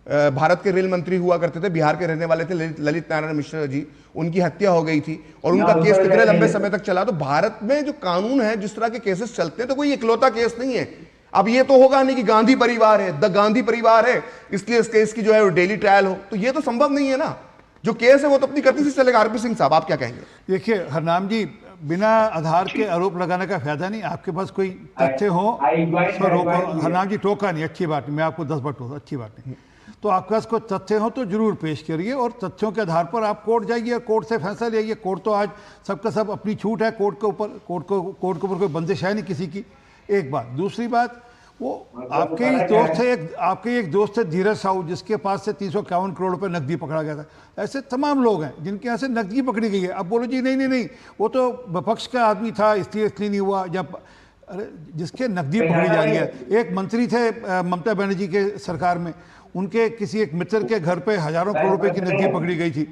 भारत के रेल मंत्री हुआ करते थे, बिहार के रहने वाले थे, ललित नारायण मिश्र जी, उनकी हत्या हो गई थी और उनका केस कितने लंबे समय तक चला। तो भारत में जो कानून है, जिस तरह के केसेस चलते हैं, तो कोई इकलौता केस नहीं है। अब ये तो होगा नहीं कि गांधी परिवार है, द गांधी परिवार है, इसलिए इस केस की जो है वो डेली ट्रायल हो, तो ये तो संभव नहीं है ना। जो केस है वो तो अपनी गति से चलेगा। आरपी सिंह साहब, आप क्या कहेंगे? देखिए हरनाम जी, बिना आधार के आरोप लगाने का फायदा नहीं। आपके पास कोई तथ्य हो तो रोको। हरनाम जी टोका नहीं, अच्छी बात नहीं, मैं आपको 10 बार टोका, अच्छी बात नहीं। तो आपके पास कोई तथ्य हो तो जरूर पेश करिए और तथ्यों के आधार पर आप कोर्ट जाइए, कोर्ट से फैसला लेइए। कोर्ट तो आज सबका सब अपनी छूट है, कोर्ट के ऊपर कोई बंदिश है नहीं किसी की। एक बात। दूसरी बात, वो आपके ही एक दोस्त थे धीरज साहू, जिसके पास से 351 करोड़ रुपए नकदी पकड़ा गया था। ऐसे तमाम लोग हैं जिनके यहाँ से नकदी पकड़ी गई है। अब बोलो जी नहीं वो तो विपक्ष का आदमी था इसलिए नहीं हुआ। जब अरे जिसके नकदी पकड़ी जा रही है, एक मंत्री थे ममता बनर्जी के सरकार में, उनके किसी एक मित्र के घर पे हजारों करोड़ रुपए की नकदी पकड़ी गई थी।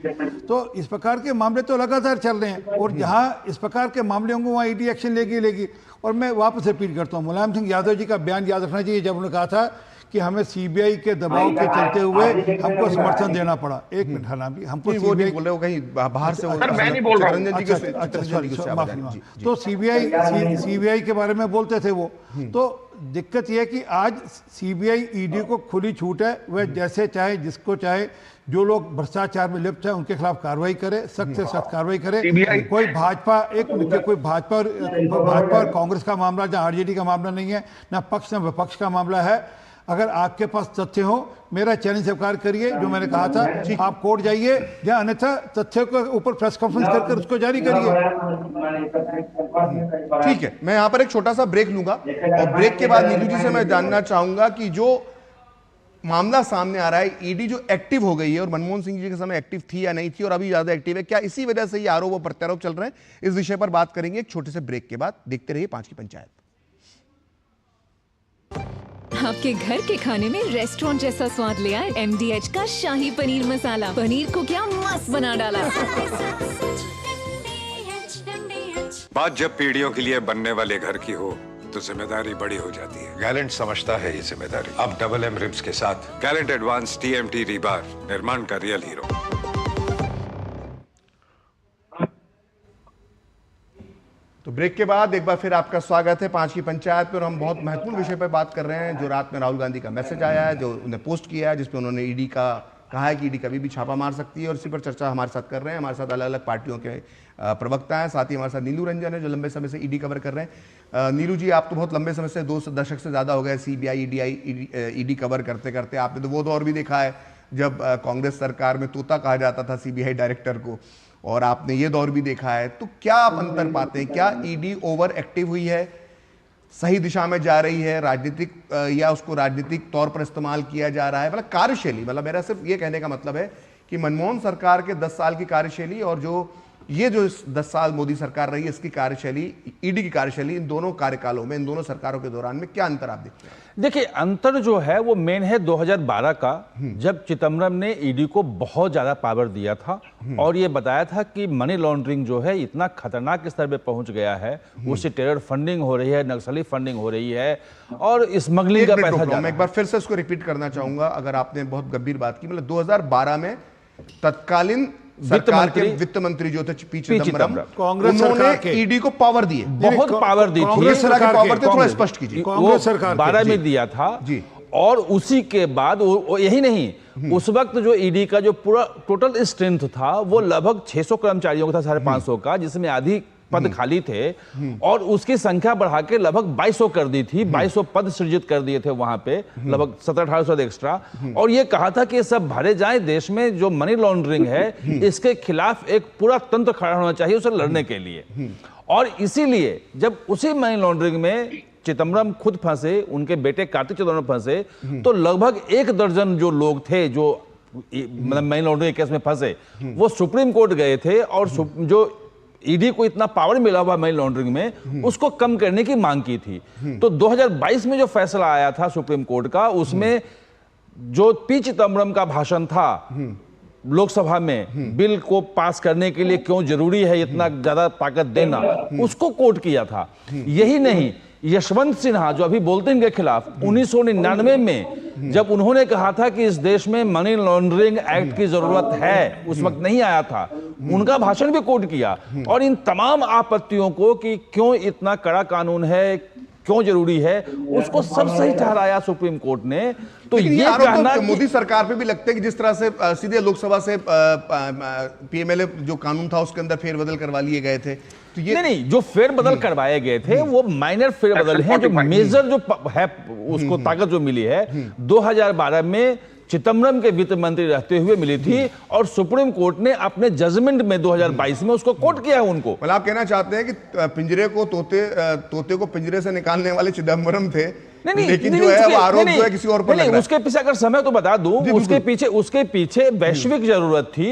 तो इस प्रकार के मामले तो लगातार चल रहे हैं और जहां इस प्रकार के मामले होंगे वहां ईडी एक्शन लेगी। और मैं वापस रिपीट करता हूं, मुलायम सिंह यादव जी का बयान याद रखना चाहिए, जब उन्होंने कहा था कि हमें सीबीआई के दबाव के चलते हुए हमको समर्थन देना पड़ा। एक मिनट हरनाम जी, हमको सीबीआई बोल रहे हो कहीं बाहर से, मैं नहीं बोल रहा हूं। तो सीबीआई के बारे में बोलते थे वो। तो दिक्कत यह है कि आज सीबीआई ईडी को खुली छूट है, वह जैसे चाहे जिसको चाहे, जो लोग भ्रष्टाचार में लिप्त है उनके खिलाफ कार्रवाई करे, सख्त से सख्त कार्रवाई करे। कोई भाजपा और कांग्रेस का मामला, जहाँ आरजेडी का मामला नहीं है, ना पक्ष न विपक्ष का मामला है। अगर आपके पास तथ्य हो, मेरा चैलेंज स्वीकार करिए, जो मैंने कहा था, आप कोर्ट जाइए, या अन्यथा तथ्य के ऊपर प्रेस कॉन्फ्रेंस कर उसको जारी करिए। ठीक है, मैं यहां पर एक छोटा सा ब्रेक लूंगा और ब्रेक के बाद नीलू जी से मैं जानना चाहूंगा कि जो मामला सामने आ रहा है, ईडी जो एक्टिव हो गई है और मनमोहन सिंह जी के समय एक्टिव थी या नहीं थी और अभी ज्यादा एक्टिव है, क्या इसी वजह से ये आरोप और प्रत्यारोप चल रहे हैं? इस विषय पर बात करेंगे एक छोटे से ब्रेक के बाद। देखते रहिए 5 की पंचायत। आपके घर के खाने में रेस्टोरेंट जैसा स्वाद ले आए MDH का शाही पनीर मसाला। पनीर को क्या मस्त बना डाला। बात जब पीढ़ियों के लिए बनने वाले घर की हो तो जिम्मेदारी बड़ी हो जाती है। गैलेंट समझता है ये जिम्मेदारी। अब डबल M रिब्स के साथ गैलेंट एडवांस TMT रीबार, निर्माण का रियल हीरो। तो ब्रेक के बाद एक बार फिर आपका स्वागत है 5 की पंचायत पर। हम बहुत महत्वपूर्ण विषय पर बात कर रहे हैं, जो रात में राहुल गांधी का मैसेज आया है, जो उन्हें पोस्ट किया है, जिसपे उन्होंने ईडी का कहा है कि ईडी कभी भी छापा मार सकती है, और इसी पर चर्चा हमारे साथ कर रहे हैं। हमारे साथ अलग अलग पार्टियों के प्रवक्ता हैं, साथ ही हमारे साथ नीलू रंजन है, जो लंबे समय से ईडी कवर कर रहे हैं। नीलू जी, आप तो बहुत लंबे समय से 2 दशक से ज़्यादा हो गए सीबीआई ईडी कवर करते करते। आपने तो वो दौर भी देखा है जब कांग्रेस सरकार में तोता कहा जाता था सीबीआई डायरेक्टर को, और आपने ये दौर भी देखा है। तो क्या आप अंतर पाते हैं? क्या ईडी ओवर एक्टिव हुई है, सही दिशा में जा रही है, राजनीतिक या उसको राजनीतिक तौर पर इस्तेमाल किया जा रहा है? मतलब कार्यशैली, मतलब मेरा सिर्फ ये कहने का मतलब है कि मनमोहन सरकार के 10 साल की कार्यशैली और जो 10 साल मोदी सरकार रही है, इसकी कार्यशैली, ईडी की कार्यशैली, इन दोनों कार्यकालों में, इन दोनों सरकारों के दौरान में क्या अंतर आप देखते हैं? देखिए, अंतर जो है वो मेन है 2012 का, जब चिदम्बरम ने ईडी को बहुत ज्यादा पावर दिया था और ये बताया था कि मनी लॉन्ड्रिंग जो है इतना खतरनाक स्तर पे पहुंच गया है, उससे टेरर फंडिंग हो रही है, नक्सली फंडिंग हो रही है और स्मगलिंग का पैसा जा रहा है। मैं एक बार फिर से उसको रिपीट करना चाहूंगा, अगर आपने बहुत गंभीर बात की। मतलब 2012 में तत्कालीन सरकार के वित्त मंत्री जो थे पी चिदम्बरम, उन्होंने ईडी को पावर दिए, बहुत पावर दी थी। कांग्रेस सरकार के, थोड़ा स्पष्ट कीजिए। कांग्रेस सरकार 12 में दिया था जी, और उसी के बाद यही नहीं, उस वक्त जो ईडी का जो पूरा टोटल स्ट्रेंथ था वो लगभग 600 कर्मचारियों का था, 550 का, जिसमें आधी पद खाली थे और उसकी संख्या बढ़ा के लगभग 2200 कर दी थी। 2200 पद सृजित कर दिए थे वहां पे, लगभग 1700-1800 एक्स्ट्रा। और ये कहा था कि ये सब भरे जाए, देश में जो मनी लॉन्ड्रिंग है इसके खिलाफ एक पूरा तंत्र खड़ा होना चाहिए उसे लड़ने के लिए। और इसीलिए जब उसी मनी लॉन्ड्रिंग में चिदम्बरम खुद फंसे, उनके बेटे कार्ति चिदम्बरम फंसे, तो लगभग 1 दर्जन जो लोग थे जो मतलब मनी लॉन्ड्रिंग केस में फंसे, वो सुप्रीम कोर्ट गए थे और जो ईडी को इतना पावर मिला हुआ मनी लॉन्ड्रिंग में, उसको कम करने की मांग की थी। तो 2022 में जो फैसला आया था सुप्रीम कोर्ट का, उसमें जो पी चिदम्बरम का भाषण था लोकसभा में बिल को पास करने के लिए क्यों जरूरी है इतना ज्यादा ताकत देना, उसको कोट किया था। यही नहीं, यशवंत सिन्हा जो अभी बोलते हैं इनके खिलाफ, 1999 में जब उन्होंने कहा था कि इस देश में मनी लॉन्ड्रिंग एक्ट की जरूरत है, उस वक्त नहीं आया था, उनका भाषण भी कोट किया। और इन तमाम आपत्तियों को कि क्यों इतना कड़ा कानून है, क्यों जरूरी है, उसको सब सही ठहराया सुप्रीम कोर्ट ने। तो ये कहना तो मोदी सरकार पे भी लगता है कि जिस तरह से सीधे लोकसभा से पीएमएलए जो कानून था उसके अंदर फेरबदल करवा लिए गए थे, तो ये नहीं, जो फेरबदल करवाए गए थे वो माइनर फेरबदल हैं। जो मेजर जो है उसको ताकत जो मिली है 2012 में चिदम्बरम के वित्त मंत्री रहते हुए मिली थी, और सुप्रीम कोर्ट ने अपने जजमेंट में 2022 में उसको कोट किया है उनको। मतलब आप कहना चाहते हैं कि पिंजरे को तोते को पिंजरे से निकालने वाले चिदम्बरम थे, लेकिन जो है वो आरोप जो है किसी और पर लग रहा है। उसके पीछे अगर समय तो बता दूं, उसके पीछे वैश्विक जरूरत थी,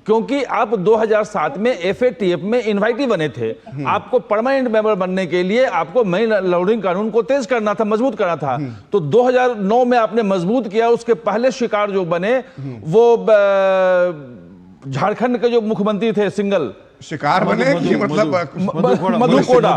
क्योंकि आप 2007 में एफएटीएफ में इनवाइटी बने थे। आपको परमानेंट मेंबर बनने के लिए आपको मनी लॉन्ड्रिंग कानून को तेज करना था, मजबूत करना था। तो 2009 में आपने मजबूत किया। उसके पहले शिकार जो बने वो झारखंड के जो मुख्यमंत्री थे, सिंगल शिकार बने कि मतलब मधु कोड़ा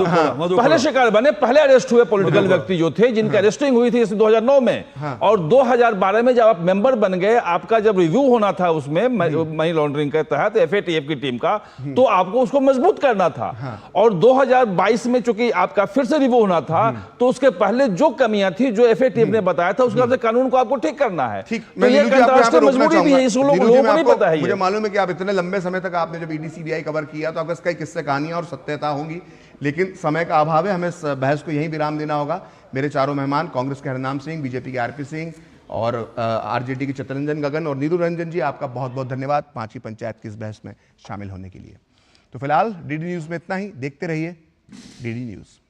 पहले शिकार बने, पहले अरेस्ट हुए पॉलिटिकल व्यक्ति जो थे, जिनकी अरेस्टिंग हुई थी 2009 में। और 2012 में जब आप मेंबर बन गए, आपका जब रिव्यू होना था उसमें मनी लॉन्ड्रिंग के तहत एफएटीएफ की टीम का, तो आपको उसको मजबूत करना था। और 2022 में चूंकि आपका फिर से रिव्यू होना था, तो उसके पहले जो कमियां थी जो एफएटीएफ ने बताया था, उसके बाद कानून को आपको ठीक करना है। तो ये अंतरराष्ट्रीय मजबूरी भी है, इस लोगों को नहीं पता है। मुझे मालूम है कि आप इतने लंबे समय तक आपने जब ईडी सीबीआई कवर किया तो आपका कई किस्से कहानियां और सत्यता होंगी, लेकिन समय का अभाव है, हमें इस बहस को यहीं विराम देना होगा। मेरे चारों मेहमान कांग्रेस के हरनाम सिंह, बीजेपी के आरपी सिंह और आरजेडी के चित्तरंजन गगन और नीरू रंजन जी, आपका बहुत बहुत धन्यवाद पांचवी पंचायत की इस बहस में शामिल होने के लिए। तो फिलहाल डीडी न्यूज में इतना ही। देखते रहिए डीडी न्यूज।